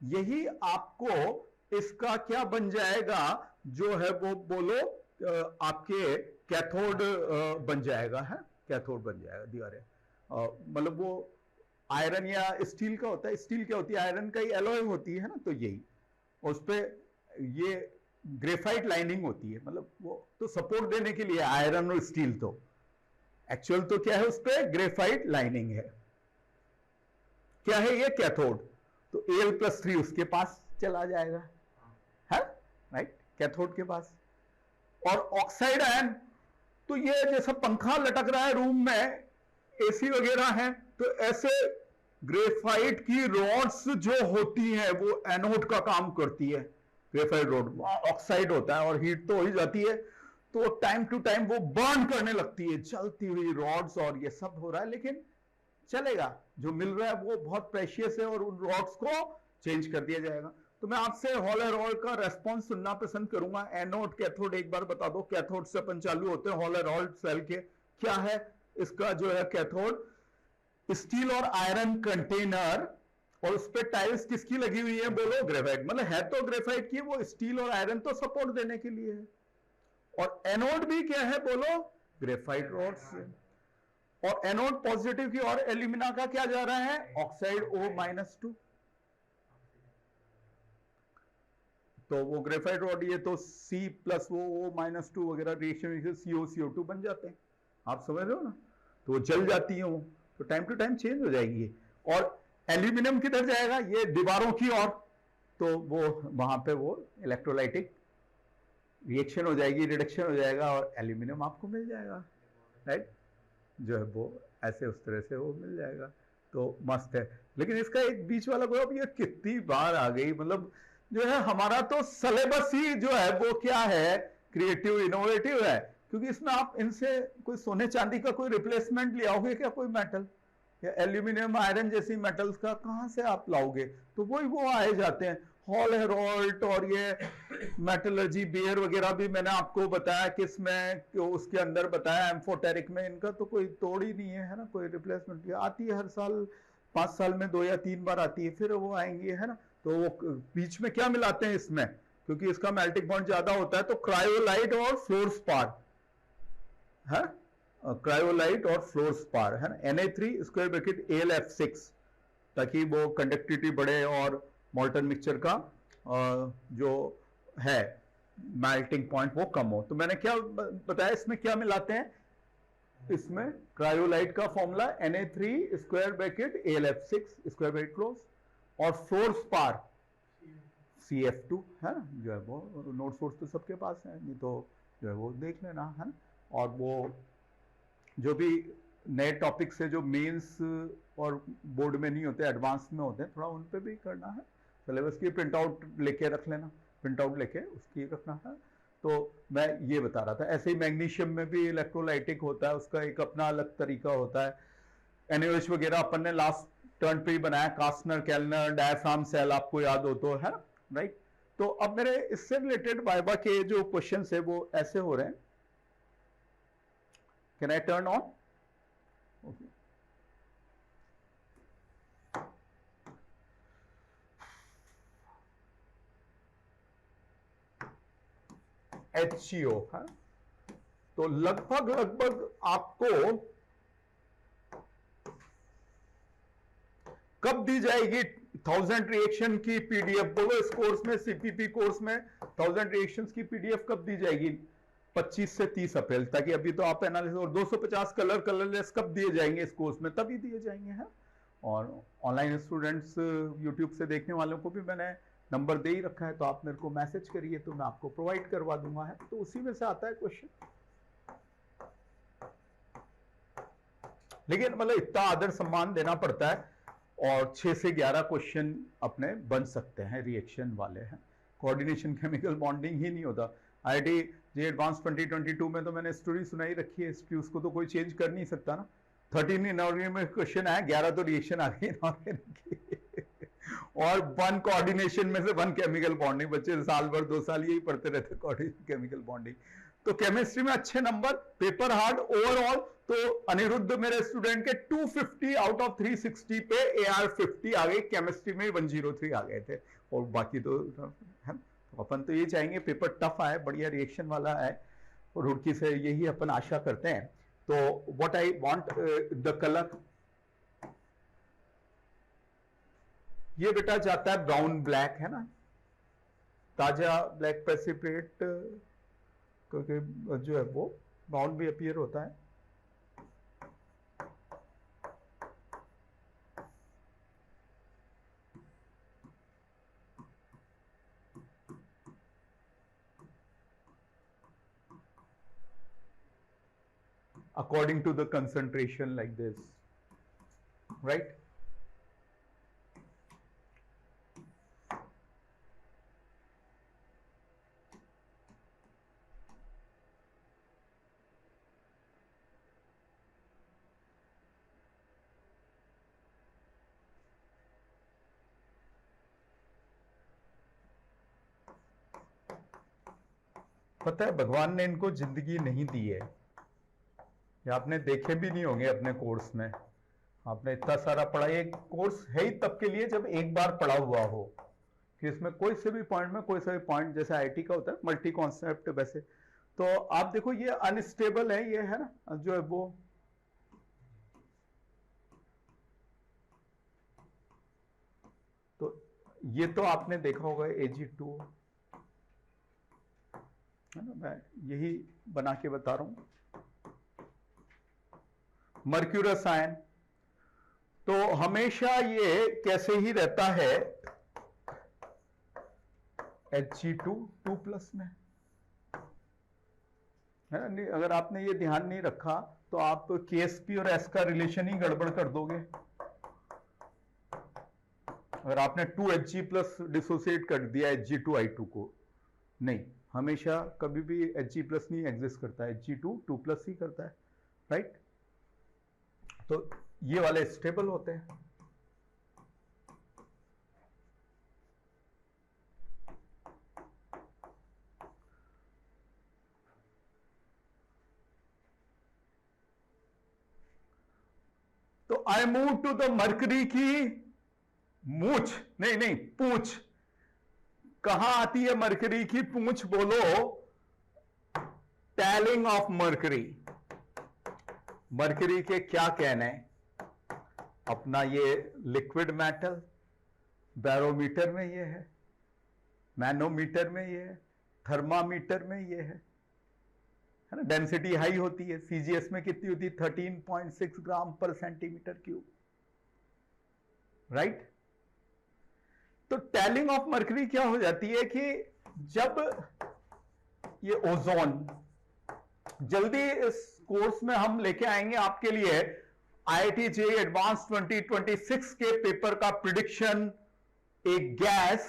यही आपको इसका क्या बन जाएगा, जो है वो बोलो आपके कैथोड बन जाएगा, है कैथोड बन जाएगा दीवारें। मतलब वो आयरन या स्टील का होता है, स्टील क्या होती है, आयरन का ही एलॉय होती है ना, तो यही उस पे ये ग्रेफाइट लाइनिंग होती है, मतलब वो तो सपोर्ट देने के लिए आयरन और स्टील। तो एक्चुअल तो क्या है, उस पे ग्रेफाइट लाइनिंग है। क्या है ये, कैथोड। तो Al+3 उसके पास चला जाएगा, है राइट, कैथोड के पास। और ऑक्साइड आयन, तो ये जैसा पंखा लटक रहा है रूम में, एसी वगैरह है, तो ऐसे ग्रेफाइट की रॉड्स जो होती हैं वो एनोड का काम करती है। ग्रेफाइट रॉड ऑक्साइड होता है और हीट तो हो ही जाती है, तो टाइम टू टाइम वो बर्न करने लगती है, जलती हुई रॉड्स, और ये सब हो रहा है, लेकिन चलेगा। जो मिल रहा है वो बहुत प्रेशियस है और उन रॉड्स को चेंज कर दिया जाएगा। तो मैं आपसे हॉल हेरोल्ड का रेस्पॉन्स सुनना पसंद करूंगा। एनोड कैथोड एक बार बता दो, कैथोड से अपन चालू होते हैं हॉल हेरोल्ड सेल के। क्या है इसका जो है कैथोड? स्टील और आयरन कंटेनर, और उस पर टाइल्स किसकी लगी हुई है? बोलो ग्रेफाइट। मतलब है तो ग्रेफाइट की, वो स्टील और आयरन तो सपोर्ट देने के लिए है। और एनोड भी क्या है? बोलो ग्रेफाइट रॉड से। और एनोड पॉजिटिव की और एल्यूमिना का क्या जा रहा है? Oxide O-2। तो वो ग्रेफाइट रॉड, ये तो C प्लस वो O-2 वगैरह रिएक्शन CO CO2 बन जाते हैं। आप समझ रहे हो ना? तो वो जल जाती है वो, तो टाइम टू टाइम चेंज हो जाएगी। और एल्यूमिनियम किधर जाएगा? ये दीवारों की ओर, तो वो वहां पे वो इलेक्ट्रोलाइटिक रिएक्शन हो जाएगी, रिडक्शन हो जाएगा और एल्यूमिनियम आपको मिल जाएगा, राइट? जो है वो ऐसे उस तरह से वो मिल जाएगा। तो मस्त है। लेकिन इसका एक बीच वाला कोई, अब ये कितनी बार आ गई, मतलब जो है हमारा तो सिलेबस ही जो है वो क्या है? क्रिएटिव इनोवेटिव है। क्योंकि इसमें आप इनसे कोई सोने चांदी का कोई रिप्लेसमेंट ले आओगे क्या? कोई मेटल या एल्यूमिनियम आयरन जैसी मेटल्स का कहां से आप लाओगे? तो वही वो आए जाते हैं। हॉल हेरोल्ड और ये मेटलर्जी बेयर वगैरह भी मैंने आपको बताया कि इसमें उसके अंदर बताया एम्फोटेरिक में, इनका तो कोई तोड़ ही नहीं है ना, कोई रिप्लेसमेंट। आती है हर साल, 5 साल में 2 या 3 बार आती है, फिर वो आएंगी, है ना। तो वो बीच में क्या मिलाते हैं इसमें? क्योंकि इसका मेल्टिंग पॉइंट ज्यादा होता है, तो क्रायोलाइट और फ्लोर स्पार है, क्रायोलाइट और फ्लोर स्पार है ना, Na3 स्क्वायर ब्रैकेट AlF6, ताकि वो कंडक्टिविटी बढ़े और मॉल्टन मिक्सचर का जो है मेल्टिंग पॉइंट वो कम हो। तो मैंने क्या बताया इसमें क्या मिलाते हैं? इसमें क्रायोलाइट का formula Na3 square bracket AlF6 square bracket close, और फ्लोर स्पार CF2 है ना, जो है वो नोट सोर्स तो सबके पास है, नहीं तो जो है वो देख लेना, है ना। और वो जो भी नए टॉपिक से जो मेंस और बोर्ड में नहीं होते, एडवांस में होते हैं, थोड़ा उन पे भी करना है। सिलेबस की प्रिंट आउट लेके रख लेना, प्रिंट आउट लेके उसकी रखना है। तो मैं ये बता रहा था, ऐसे ही मैग्नीशियम में भी इलेक्ट्रोलाइटिक होता है, उसका एक अपना अलग तरीका होता है। NaOH वगैरह अपन ने लास्ट टर्न पे ही बनाया, कास्टनर केल्नर डायफ्राम सेल, आपको याद हो तो, है ना, राइट। तो अब मेरे इससे रिलेटेड वाइवा के जो क्वेश्चन है वो ऐसे हो रहे हैं। Can I turn on? Okay. HCO है, तो लगभग आपको कब दी जाएगी 1000 रिएक्शन की PDF? बोलो इस कोर्स में, CPP कोर्स में 1000 रिएक्शंस की PDF कब दी जाएगी? 25 से 30 अप्रैल, ताकि अभी तो आप एनालिसिस, और 250 कलरलेस कब दिए जाएंगे इस कोर्स में? तभी दिए जाएंगे, हैं। और ऑनलाइन स्टूडेंट्स यूट्यूब से देखने वालों को भी मैंने नंबर दे ही रखा है, तो आप मेरे को मैसेज करिए तो मैं आपको प्रोवाइड करवा दूंगा, है। तो उसी में से आता है क्वेश्चन। लेकिन मतलब इतना आदर सम्मान देना पड़ता है, और 6 से 11 क्वेश्चन अपने बन सकते हैं रिएक्शन वाले, हैं। कोऑर्डिनेशन केमिकल बॉन्डिंग ही नहीं होता। IIT जे एडवांस 2022 में तो मैंने स्टोरी सुनाई रखी है हिस्ट्री, उसको तो कोई चेंज कर नहीं सकता ना। 13 इनऑर्गेनिक में क्वेश्चन आया, 11 तो रिएक्शन आ गई इनऑर्गेनिक की और 1 कोऑर्डिनेशन में से 1 केमिकल बॉन्डिंग। बच्चे साल भर 2 साल यही पढ़ते रहते, कोऑर्डिनेशन केमिकल बॉन्डिंग। तो केमिस्ट्री में अच्छे नंबर, पेपर हार्ड ओवरऑल। तो अनिरुद्ध मेरे स्टूडेंट के 250 आउट ऑफ 360 पे AR50 आ गई, केमिस्ट्री में 103 आ गए थे, और बाकी तो है। तो अपन तो ये चाहेंगे पेपर टफ आए, बढ़िया रिएक्शन वाला आए, और रुड़की से यही अपन आशा करते हैं। तो what I want the colour, ये बेटा जाता है ब्राउन ब्लैक, है ना, ताजा ब्लैक प्रेसिपिटेट, क्योंकि जो है वो ब्राउन भी अपीयर होता है। According to the concentration, like this, right? पता है भगवान ने इनको जिंदगी नहीं दी है, ये आपने देखे भी नहीं होंगे अपने कोर्स में। आपने इतना सारा पढ़ा, ये कोर्स है ही तब के लिए जब एक बार पढ़ा हुआ हो कि इसमें कोई से भी पॉइंट में कोई सा भी पॉइंट, जैसे आईटी का होता है मल्टी कॉन्सेप्ट वैसे। तो आप देखो ये अनस्टेबल है, ये है ना जो है वो, तो ये तो आपने देखा होगा Ag2 है ना, मैं यही बना के बता रहा हूं। मर्क्यूरस आयन तो हमेशा ये कैसे ही रहता है Hg2 2+ में है ना। अगर आपने ये ध्यान नहीं रखा तो आप KsP और S का रिलेशन ही गड़बड़ कर दोगे। अगर आपने 2Hg+ डिसोसिएट कर दिया Hg2I2 को, नहीं, हमेशा कभी भी Hg+ नहीं एग्जिस्ट करता है, Hg2 2+ ही करता है, राइट। तो ये वाले स्टेबल होते हैं। तो I move to the mercury की मूछ, नहीं पूछ, कहां आती है मरकरी की पूछ बोलो? टैलिंग ऑफ मरकरी। मरकरी के क्या कहने हैं? अपना ये लिक्विड मेटल, बैरोमीटर में ये है, मैनोमीटर में ये है, थर्मामीटर में ये है ना। डेंसिटी हाई होती है, सीजीएस में कितनी होती है? 13.6 ग्राम पर सेंटीमीटर क्यूब, राइट। तो टैलिंग ऑफ मरकरी क्या हो जाती है कि जब ये ओजोन, जल्दी इस कोर्स में हम लेके आएंगे आपके लिए IIT JEE एडवांस 2026 के पेपर का प्रिडिक्शन, एक गैस,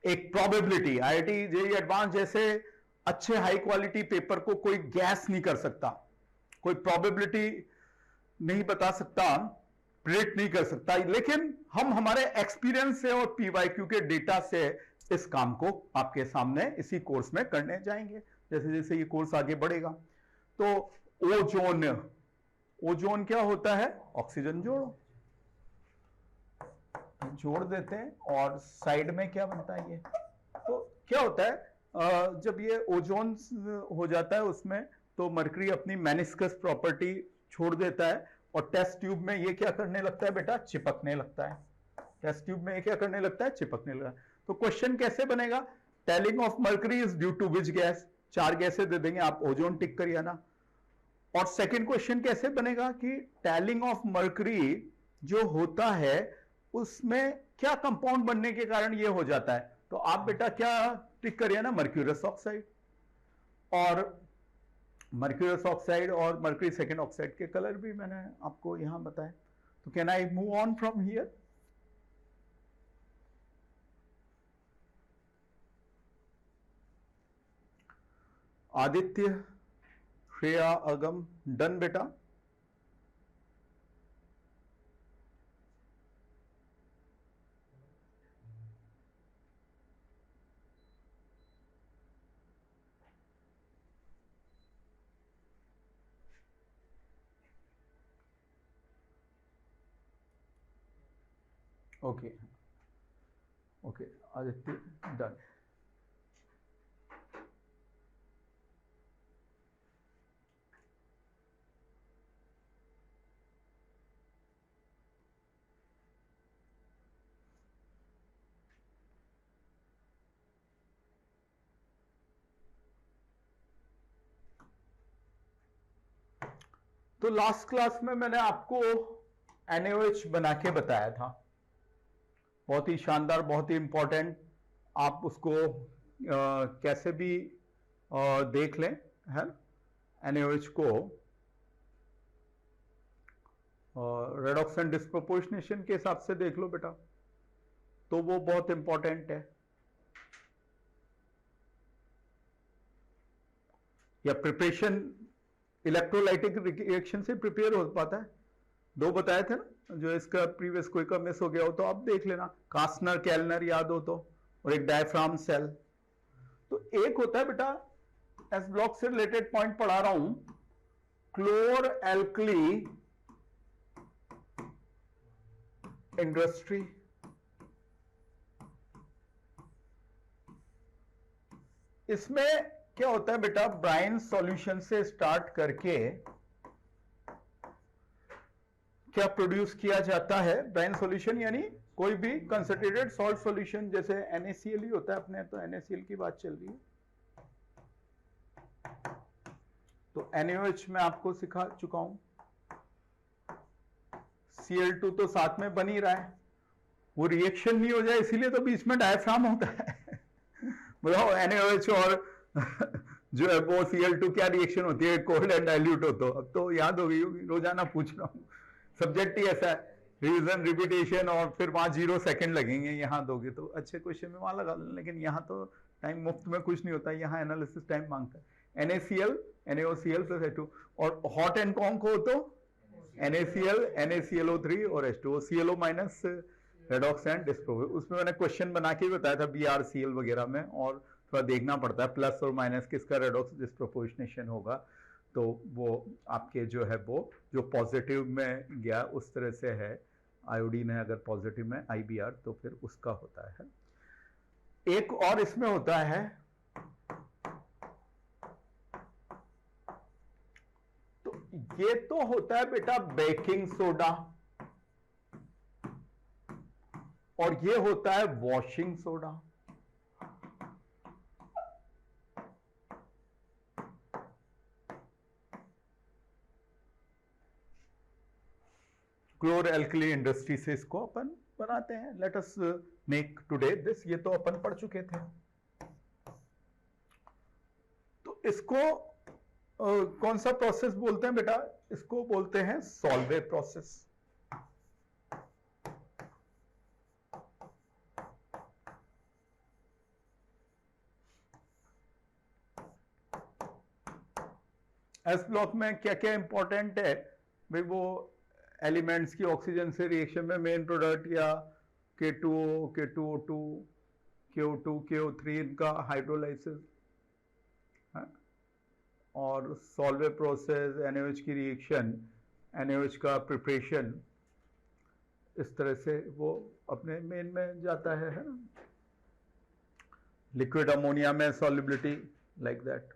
एक प्रोबेबिलिटी। IIT JEE एडवांस जैसे अच्छे हाई क्वालिटी पेपर को कोई गैस नहीं कर सकता, कोई प्रोबेबिलिटी नहीं बता सकता, प्रिडिक्ट नहीं कर सकता, लेकिन हम हमारे एक्सपीरियंस से और PYQ के डेटा से इस काम को आपके सामने इसी कोर्स में करने जाएंगे जैसे जैसे ये कोर्स आगे बढ़ेगा। तो ओजोन, ओजोन क्या होता है? ऑक्सीजन जोड़ो, जोड़ देते हैं और साइड में क्या बनता है ये, तो क्या होता है जब ये ओजोन हो जाता है उसमें, तो मरकरी अपनी मेनिस्कस प्रॉपर्टी छोड़ देता है और टेस्ट ट्यूब में ये क्या करने लगता है बेटा? चिपकने लगता है। टेस्ट ट्यूब में ये क्या करने लगता है? चिपकने लगता है। तो क्वेश्चन कैसे बनेगा? Tailing of mercury is due to which gas? 4 गैसें दे देंगे, आप ओजोन टिक करिए ना। और सेकंड क्वेश्चन कैसे बनेगा कि टेलिंग ऑफ मरकरी जो होता है उसमें क्या कंपाउंड बनने के कारण ये हो जाता है? तो आप बेटा क्या टिक करिए ना? Mercurous oxide. और मर्क्यूरस ऑक्साइड और मर्करी सेकेंड ऑक्साइड के कलर भी मैंने आपको यहां बताए। तो can I move on from here? Aditya, Shreya, Agam, done बेटा? Okay okay Aditya, done. तो लास्ट क्लास में मैंने आपको NaOH बना के बताया था, बहुत ही शानदार, बहुत ही इंपॉर्टेंट। आप उसको कैसे भी देख लें, है NaOH को रेडॉक्स एंड डिस्प्रोपोर्शनेशन के हिसाब से देख लो बेटा, तो वो बहुत इंपॉर्टेंट है। या प्रिपरेशन इलेक्ट्रोलाइटिक रिएक्शन से प्रिपेयर हो पाता है, 2 बताए थे ना, जो इसका प्रीवियस कोई का मिस हो गया हो तो आप देख लेना, कास्नर, केल्नर याद हो तो, और एक डायफ्राम सेल। तो एक होता है बेटा एस ब्लॉक से रिलेटेड पॉइंट पढ़ा रहा हूं, क्लोर एल्कली इंडस्ट्री। इसमें क्या होता है बेटा, ब्राइन सॉल्यूशन से स्टार्ट करके क्या प्रोड्यूस किया जाता है, ब्राइन सॉल्यूशन यानी कोई भी कंसंट्रेटेड सॉल्ट सॉल्यूशन, जैसे NaCl ही होता है, अपने तो NaCl की बात चल रही है। तो NaOH मैं आपको सिखा चुका हूं, Cl2 तो साथ में बन ही रहा है, वो रिएक्शन नहीं हो जाए इसीलिए तो बीच में डायफ्राम होता है। बताओ NaOH और जो है वो Cl2 क्या रिएक्शन होती है, कोल्ड एंड डाइल्यूट हो। तो अब तो याद हो गई होगी, रोजाना पूछ रहा हूं, सब्जेक्ट ही ऐसा है, रिवीजन रिपीटेशन, और फिर वहां 0 सेकंड लगेंगे, यहाँ दोगे तो अच्छे क्वेश्चन में वहां लगा लेना, लेकिन यहाँ तो टाइम मुफ्त में कुछ नहीं होता, यहाँ एनालिसिस टाइम मांगता है। NaCl NaOCl प्लस H2, और हॉट एंड कॉन्क हो तो NaCl NaClO3 और H2O, ClO minus redox and disproportion. उसमें मैंने क्वेश्चन बना के बताया था BrCl वगैरह में, और थोड़ा देखना पड़ता है प्लस और माइनस किसका रेडॉक्स डिस्प्रोपोर्शनेशन होगा, तो वो आपके जो है वो जो पॉजिटिव में गया उस तरह से है, आयोडीन है अगर पॉजिटिव में IBr तो फिर उसका होता है। एक और इसमें होता है, तो ये तो होता है बेटा बेकिंग सोडा, और ये होता है वॉशिंग सोडा। क्लोर एल्कली इंडस्ट्री से इसको अपन बनाते हैं। Let us make today this, ये तो अपन पढ़ चुके थे। तो इसको कौन सा प्रोसेस बोलते हैं बेटा, इसको बोलते हैं सॉल्वे प्रोसेस। एस ब्लॉक में क्या क्या इंपॉर्टेंट है भाई, वो एलिमेंट्स की ऑक्सीजन से रिएक्शन में मेन प्रोडक्ट, या K2O, K2O2, KO2, KO3 इनका हाइड्रोलाइसिस, और सॉल्वे प्रोसेस, NaOH की रिएक्शन, NaOH का प्रिपरेशन, इस तरह से वो अपने मेन में जाता है ना। लिक्विड अमोनिया में सॉल्युबिलिटी लाइक दैट।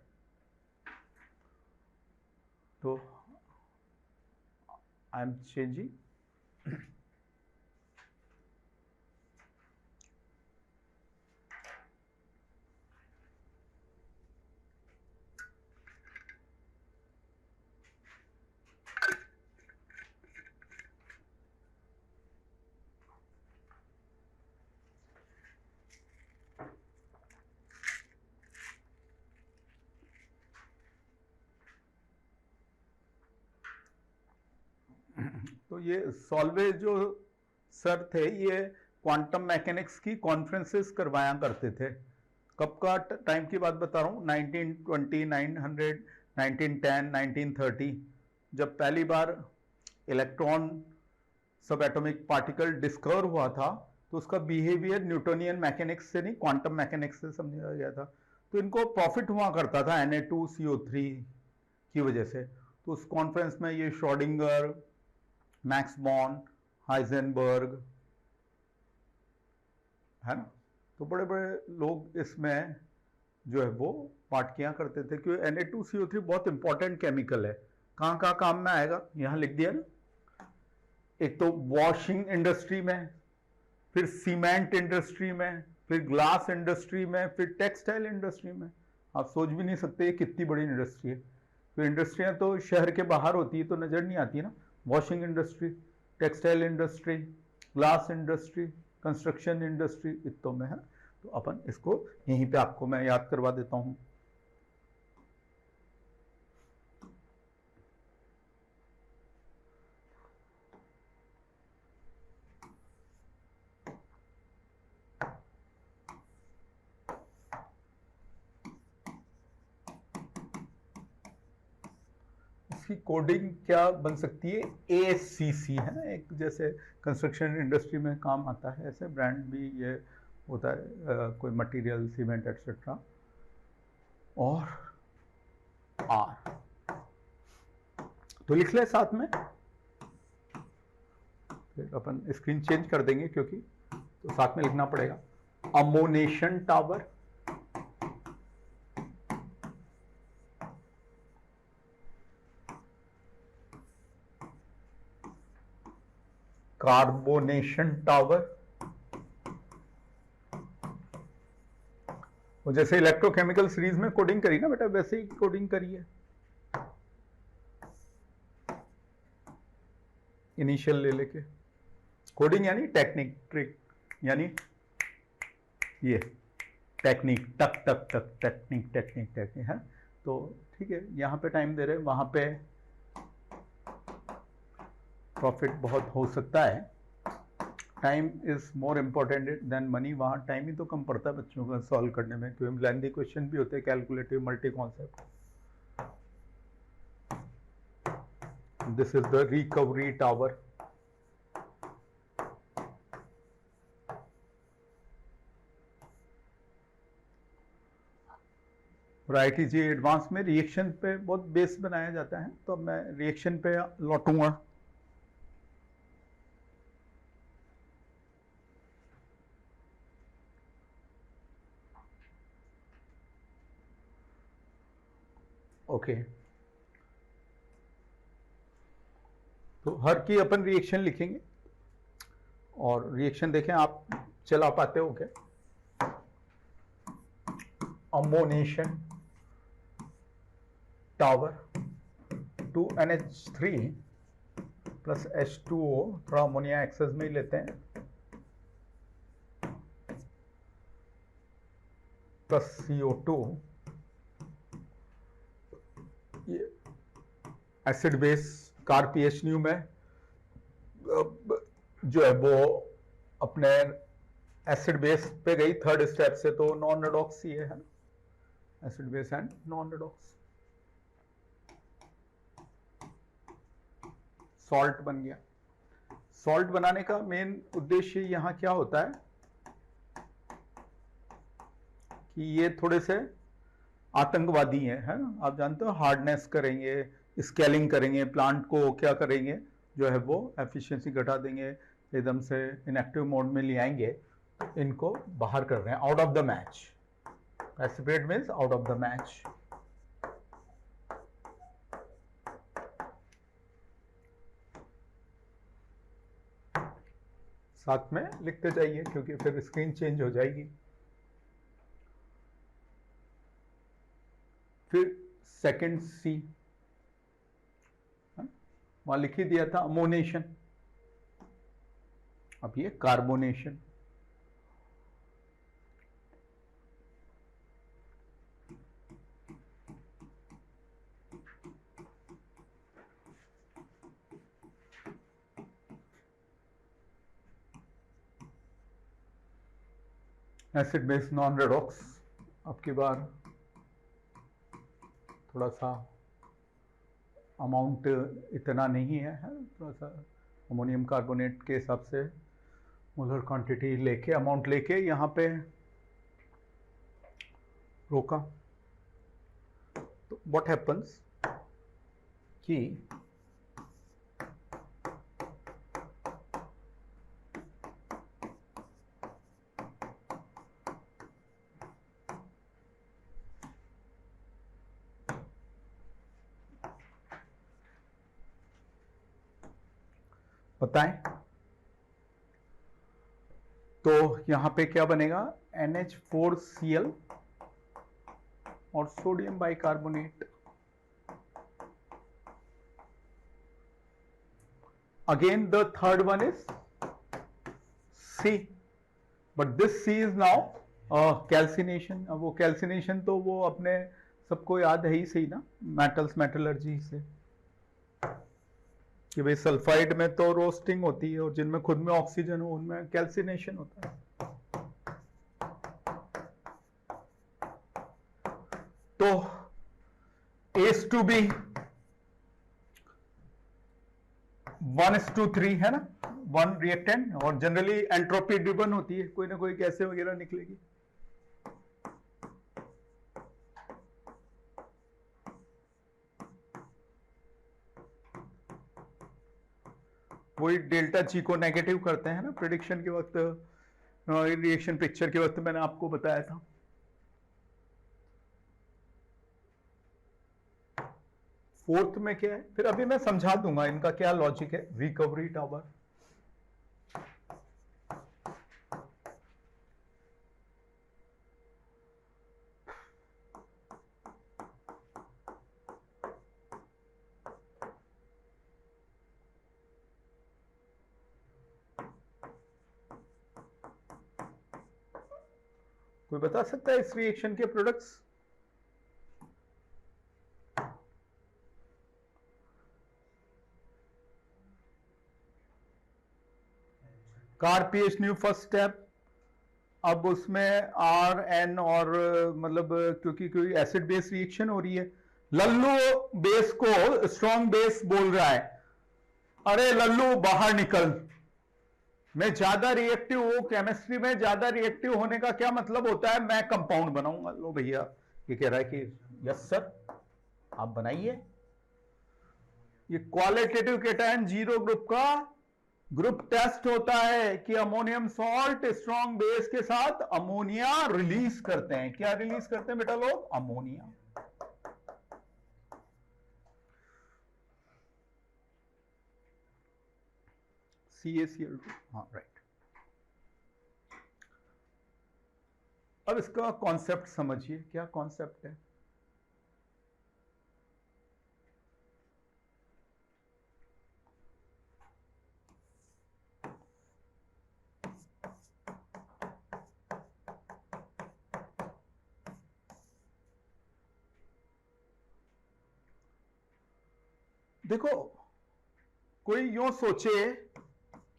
तो आई एम चेंजिंग, तो ये सॉल्वे जो सर थे ये क्वांटम मैकेनिक्स की कॉन्फ्रेंसेस करवाया करते थे। कब का टाइम की बात बता रहा हूँ, 1920, 900, 1910, 1930, जब पहली बार इलेक्ट्रॉन सब एटॉमिक पार्टिकल डिस्कवर हुआ था, तो उसका बिहेवियर न्यूटोनियन मैकेनिक्स से नहीं क्वांटम मैकेनिक्स से समझा गया था। तो इनको प्रॉफिट हुआ करता था Na2CO3 की वजह से। तो उस कॉन्फ्रेंस में ये श्रोडिंगर, मैक्स बॉर्न, हाइजेनबर्ग, है ना, तो बड़े बड़े लोग इसमें जो है वो पार्ट किया करते थे, क्योंकि Na2CO3 बहुत इंपॉर्टेंट केमिकल है। कहाँ कहाँ काम में आएगा, यहाँ लिख दिया ना। एक तो वॉशिंग इंडस्ट्री में, फिर सीमेंट इंडस्ट्री में, फिर ग्लास इंडस्ट्री में, फिर टेक्सटाइल इंडस्ट्री में। आप सोच भी नहीं सकते ये कितनी बड़ी इंडस्ट्री है। तो इंडस्ट्रियाँ तो शहर के बाहर होती है तो नज़र नहीं आती ना। Washing industry, textile industry, glass industry, construction industry, इतनों में है। तो अपन इसको यहीं पे आपको मैं याद करवा देता हूँ। इसकी कोडिंग क्या बन सकती है, ACC है ना, एक जैसे कंस्ट्रक्शन इंडस्ट्री में काम आता है, ऐसे ब्रांड भी ये होता है, कोई मटेरियल, सीमेंट एक्सेट्रा। और आर। तो लिख ले साथ में, फिर अपन स्क्रीन चेंज कर देंगे क्योंकि तो साथ में लिखना पड़ेगा। अमोनेशन टावर, कार्बोनेशन टावर, और जैसे इलेक्ट्रोकेमिकल सीरीज में कोडिंग करी ना बेटा, वैसे ही कोडिंग करी है। इनिशियल ले लेके कोडिंग यानी टेक्निक, ट्रिक यानी ये टेक्निक, टक टक टक, टेक्निक टेक्निक टेक्निक है। तो ठीक है, यहां पे टाइम दे रहे, वहां पे प्रॉफिट बहुत हो सकता है। Time is more important then money. वहाँ टाइम ही तो कम पड़ता है बच्चों का सॉल्व करने में, क्योंकि लेंथी क्वेश्चन भी होते हैं, calculative, multi concept. This is the recovery tower. IITG advance में रिएक्शन पे बहुत बेस बनाया जाता है, तो मैं रिएक्शन पे लौटूंगा। ओके, तो हर की अपन रिएक्शन लिखेंगे और रिएक्शन देखें आप चला पाते हो क्या। अमोनेशन टावर 2NH3 प्लस H2O, थोड़ा अमोनिया एक्सेस में ही लेते हैं, प्लस CO2, ये acid base car pH new में जो है वो अपने एसिड बेस पे गई थर्ड स्टेप से, तो नॉन रेडॉक्स ही है, acid base and non redox. Salt बन गया। सॉल्ट बनाने का मेन उद्देश्य यहां क्या होता है कि ये थोड़े से आतंकवादी है ना, आप जानते हो, हार्डनेस करेंगे, स्केलिंग करेंगे, प्लांट को क्या करेंगे जो है वो एफिशिएंसी घटा देंगे, एकदम से इनएक्टिव मोड में ले आएंगे। इनको बाहर कर रहे हैं, out of the match. Precipitate means out of the match. साथ में लिखते जाइए क्योंकि फिर स्क्रीन चेंज हो जाएगी। फिर सेकंड सी, वहां लिख ही दिया था अमोनेशन, अब ये carbonation. Acid base non redox, अब की बार थोड़ा सा अमाउंट इतना नहीं है, थोड़ा सा अमोनियम कार्बोनेट के हिसाब से मोलर क्वांटिटी लेके, अमाउंट लेके यहाँ पे रोका। तो व्हाट हैपन्स कि बताएं, तो यहां पे क्या बनेगा, NH4Cl और sodium bicarbonate. Again the third one is C, but this C is now calcination. अब वो कैल्सिनेशन तो वो अपने सबको याद है ही सही ना, मेटल्स मेटलर्जी से, कि भाई सल्फाइड में तो रोस्टिंग होती है और जिनमें खुद में ऑक्सीजन हो उनमें कैल्सिनेशन होता है। तो H2B 1:3 है ना, वन रिएक्टेंट, और जनरली एंट्रोपी ड्रिवन होती है, कोई ना कोई गैसें वगैरह निकलेगी। वही डेल्टा जी को नेगेटिव करते हैं ना प्रिडिक्शन के वक्त, रिएक्शन पिक्चर के वक्त मैंने आपको बताया था। फोर्थ में क्या है, फिर अभी मैं समझा दूंगा इनका क्या लॉजिक है। रिकवरी टावर, कोई बता सकता है इस रिएक्शन के products? Car pH new first step, अब उसमें आर एन और मतलब क्योंकि कोई एसिड बेस रिएक्शन हो रही है। लल्लू बेस को स्ट्रॉन्ग बेस बोल रहा है, अरे लल्लू बाहर निकल, मैं ज्यादा रिएक्टिव हूं केमिस्ट्री में। ज्यादा रिएक्टिव होने का क्या मतलब होता है, मैं कंपाउंड बनाऊंगा। लो भैया, ये कह रहा है कि यस सर आप बनाइए। ये क्वालिटेटिव केटायन जीरो ग्रुप का ग्रुप टेस्ट होता है कि अमोनियम सॉल्ट स्ट्रॉन्ग बेस के साथ अमोनिया रिलीज करते हैं। क्या रिलीज करते हैं बेटा लोग? अमोनिया। CaCl2, हाँ राइट। अब इसका कॉन्सेप्ट समझिए, क्या कॉन्सेप्ट है। देखो, कोई यूं सोचे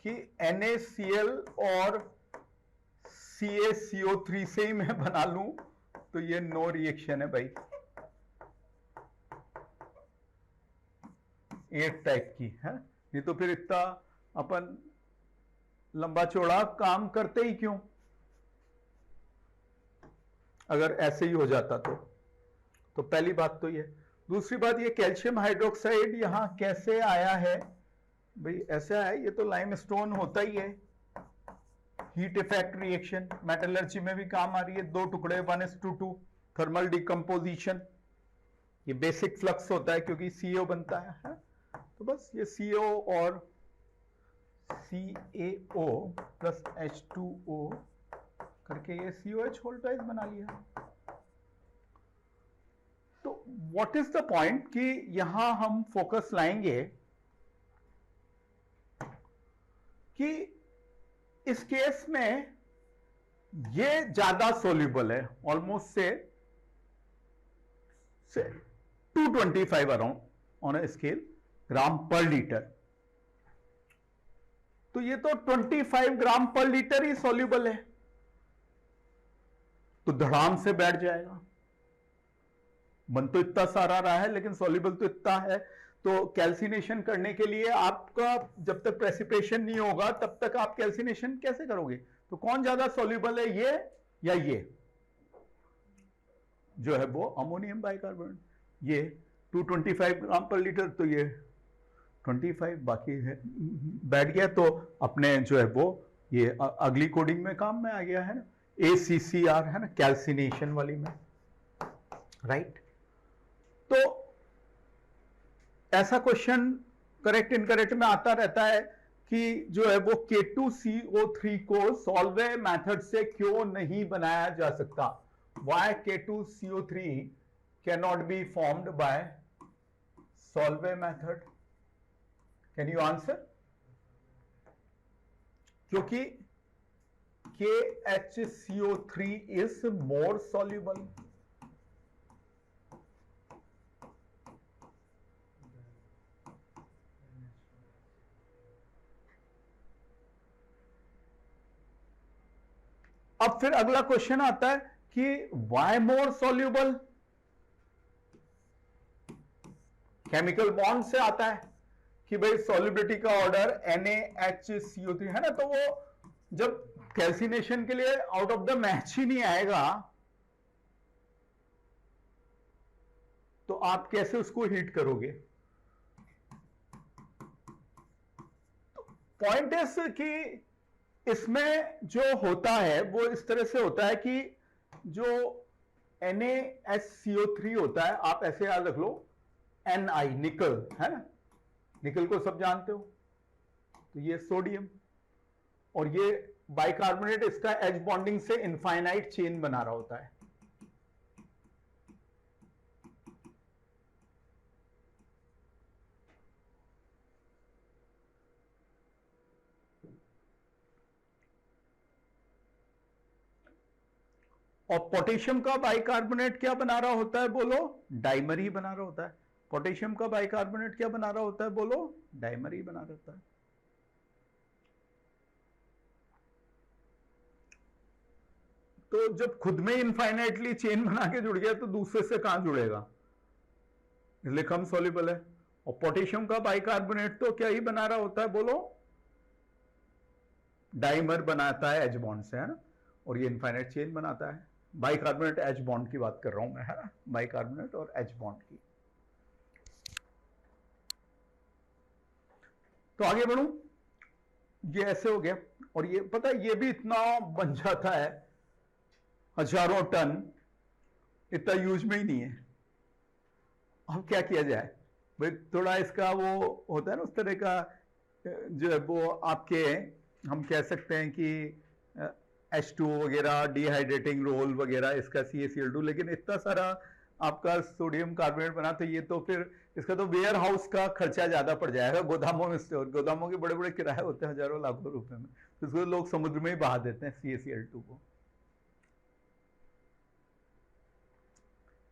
कि NaCl और CaCO3 से ही मैं बना लूं, तो ये नो रिएक्शन है भाई। एक टाइप की है, नहीं तो फिर इतना अपन लंबा चौड़ा काम करते ही क्यों, अगर ऐसे ही हो जाता तो पहली बात तो ये। दूसरी बात, ये कैल्शियम हाइड्रोक्साइड यहां कैसे आया है भाई? ऐसा है, ये तो लाइमस्टोन होता ही है, हीट इफेक्ट रिएक्शन मेटलर्जी में भी काम आ रही है। दो टुकड़े 1:2 थर्मल डिकम्पोजिशन, ये बेसिक फ्लक्स होता है क्योंकि CO बनता है। तो बस ये CO और CaO प्लस H2O करके ये COH होल ट्वाइस बना लिया। तो व्हाट इज द पॉइंट कि यहां हम फोकस लाएंगे कि इस केस में ये ज्यादा सोल्यूबल है, ऑलमोस्ट से 225 अराउंड ऑन अ स्केल ग्राम पर लीटर। तो ये तो 25 ग्राम पर लीटर ही सोल्यूबल है, तो धड़ाम से बैठ जाएगा। बन तो इतना सारा रहा है लेकिन सॉल्युबल तो इतना है, तो कैल्सिनेशन करने के लिए आपका जब तक प्रेसिपिटेशन नहीं होगा तब तक आप कैल्सिनेशन कैसे करोगे? तो कौन ज्यादा सॉल्युबल है, ये या ये जो है वो अमोनियम बाइकार्बोनेट? ये 225 ग्राम पर लीटर, तो ये 25 बाकी है बैठ गया, तो अपने जो है वो ये अगली कोडिंग में काम में आ गया है ना, ACCR है ना, कैल्सिनेशन वाली में, राइट। तो ऐसा क्वेश्चन करेक्ट इनकरेक्ट में आता रहता है कि जो है वो K2CO3 को सॉल्वे मेथड से क्यों नहीं बनाया जा सकता? Why K2CO3 cannot be formed by Solvay method? Can you answer? क्योंकि KHCO3 is more soluble. अब फिर अगला क्वेश्चन आता है कि वाई मोर सॉल्यूबल? केमिकल बॉन्ड से आता है कि भाई सॉल्युबिलिटी का ऑर्डर NaHCO3 है ना, तो वो जब कैल्सिनेशन के लिए आउट ऑफ द मैच ही नहीं आएगा तो आप कैसे उसको हीट करोगे? तो पॉइंट इज कि इसमें जो होता है वो इस तरह से होता है कि जो NaSCO3 होता है, आप ऐसे याद रख लो, Ni निकल है ना, निकल को सब जानते हो, तो ये सोडियम, और ये बाइकार्बोनेट इसका एच बॉन्डिंग से इनफाइनाइट चेन बना रहा होता है। और पोटेशियम का बाइकार्बोनेट क्या बना रहा होता है बोलो? डाइमर ही बना रहा होता है। पोटेशियम का बाइकार्बोनेट क्या बना रहा होता है बोलो? डाइमर ही बना रहा होता है। तो जब खुद में इनफाइनाइटली चेन बना के जुड़ गया तो दूसरे से कहां जुड़ेगा, इसलिए कम सॉल्युबल है। और पोटेशियम का बाइकार्बोनेट तो क्या ही बना रहा होता है बोलो? डाइमर बनाता है एच बॉन्ड से, है ना, और ये इनफाइनाइट चेन बनाता है। बाइकार्बोनेट एच बॉन्ड की बात कर रहा हूं मैं, है ना, बाइकार्बोनेट और एच बॉन्ड की। तो आगे बढ़ूं, ये ऐसे हो गया, और ये पता है ये भी इतना बन जाता है, हजारों टन, इतना यूज में ही नहीं है। अब क्या किया जाए भाई, थोड़ा इसका वो होता है ना उस तरह का, जो है वो आपके, हम कह सकते हैं कि H2 वगैरह, डिहाइड्रेटिंग रोल वगैरह, इसका CaCl2, लेकिन इतना सारा आपका सोडियम कार्बोनेट बना, तो ये तो फिर इसका तो वेयर हाउस का खर्चा ज्यादा पड़ जाएगा, गोदामों में स्टोर, गोदामों के बड़े बड़े किराए होते हैं हजारों लाखों रुपए में, तो इसको लोग समुद्र में ही बहा देते हैं CaCl2 को।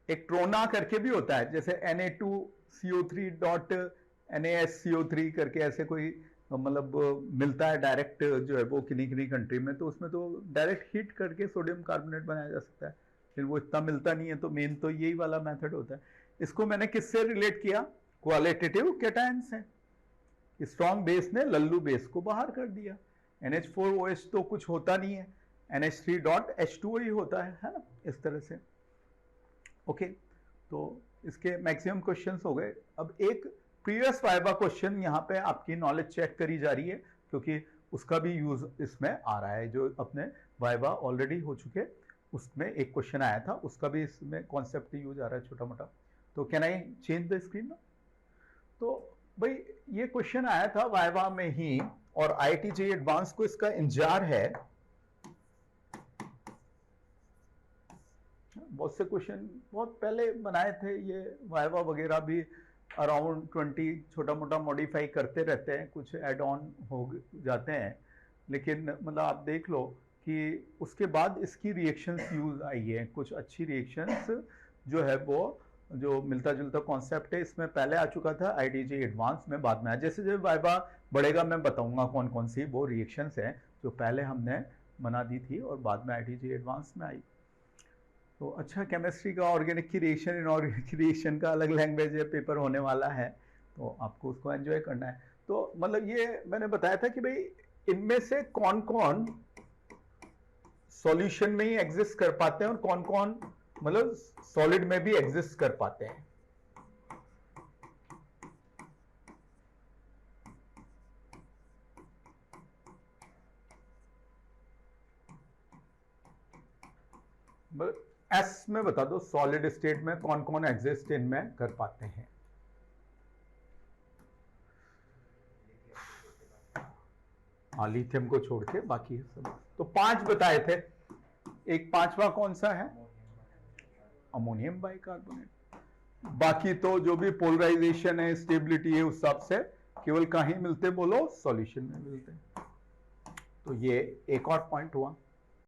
एक ट्रोना करके भी होता है, जैसे Na2CO3.NaSCO3 करके ऐसे कोई मतलब मिलता है डायरेक्ट, जो है वो किन्हीं किन्हीं कंट्री में, तो उसमें तो डायरेक्ट हीट करके सोडियम कार्बोनेट बनाया जा सकता है, लेकिन वो इतना मिलता नहीं है, तो मेन तो यही वाला मेथड होता है। इसको मैंने किससे रिलेट किया? क्वालिटेटिव कैटायन से। स्ट्रॉन्ग बेस ने लल्लू बेस को बाहर कर दिया, NH4OH तो कुछ होता नहीं है, NH3.H2O ही होता है ना, इस तरह से। ओके, तो इसके मैक्सिमम क्वेश्चंस हो गए। अब एक प्रीवियस वाइवा क्वेश्चन यहाँ पे आपकी नॉलेज चेक करी जा रही है, क्योंकि उसका भी यूज इसमें आ रहा है, जो अपने वाइवा ऑलरेडी हो चुके उसमें एक क्वेश्चन आया था, उसका भी इसमें कॉन्सेप्ट यूज आ रहा है छोटा मोटा। तो can I change the screen ना? तो भाई ये क्वेश्चन आया था वाइवा में ही, और IIT JEE एडवांस को इसका इंतजार है। बहुत से क्वेश्चन बहुत पहले बनाए थे, ये वाइवा वगैरह भी अराउंड 20 छोटा मोटा मॉडिफाई करते रहते हैं, कुछ एड ऑन हो जाते हैं, लेकिन मतलब आप देख लो कि उसके बाद इसकी रिएक्शंस यूज आई है, कुछ अच्छी रिएक्शंस जो है वो, जो मिलता जुलता कॉन्सेप्ट है, इसमें पहले आ चुका था IIT JEE एडवांस में, बाद में आया। जैसे जब वाइवा बढ़ेगा मैं बताऊंगा कौन कौन सी वो रिएक्शंस हैं जो पहले हमने बना दी थी और बाद में IIT JEE एडवांस में आई। तो अच्छा, केमिस्ट्री का ऑर्गेनिक की रिएक्शन, इनऑर्गेनिक की रिएक्शन का अलग लैंग्वेज है, पेपर होने वाला है, तो आपको उसको एंजॉय करना है। तो मतलब ये मैंने बताया था कि भाई इनमें से कौन कौन सॉल्यूशन में ही एग्जिस्ट कर पाते हैं और कौन कौन मतलब सॉलिड में भी एग्जिस्ट कर पाते हैं। एस में बता दो सॉलिड स्टेट में कौन कौन एग्जिस्ट इनमें कर पाते हैं। हाँ, लिथियम को छोड़ के बाकी सब। तो 5 बताए थे, एक 5वां कौन सा है? Ammonium bicarbonate. बाकी तो जो भी पोलराइजेशन है, स्टेबिलिटी है, उस हिसाब से केवल कहीं मिलते बोलो? सॉल्यूशन में मिलते। तो ये एक और पॉइंट हुआ।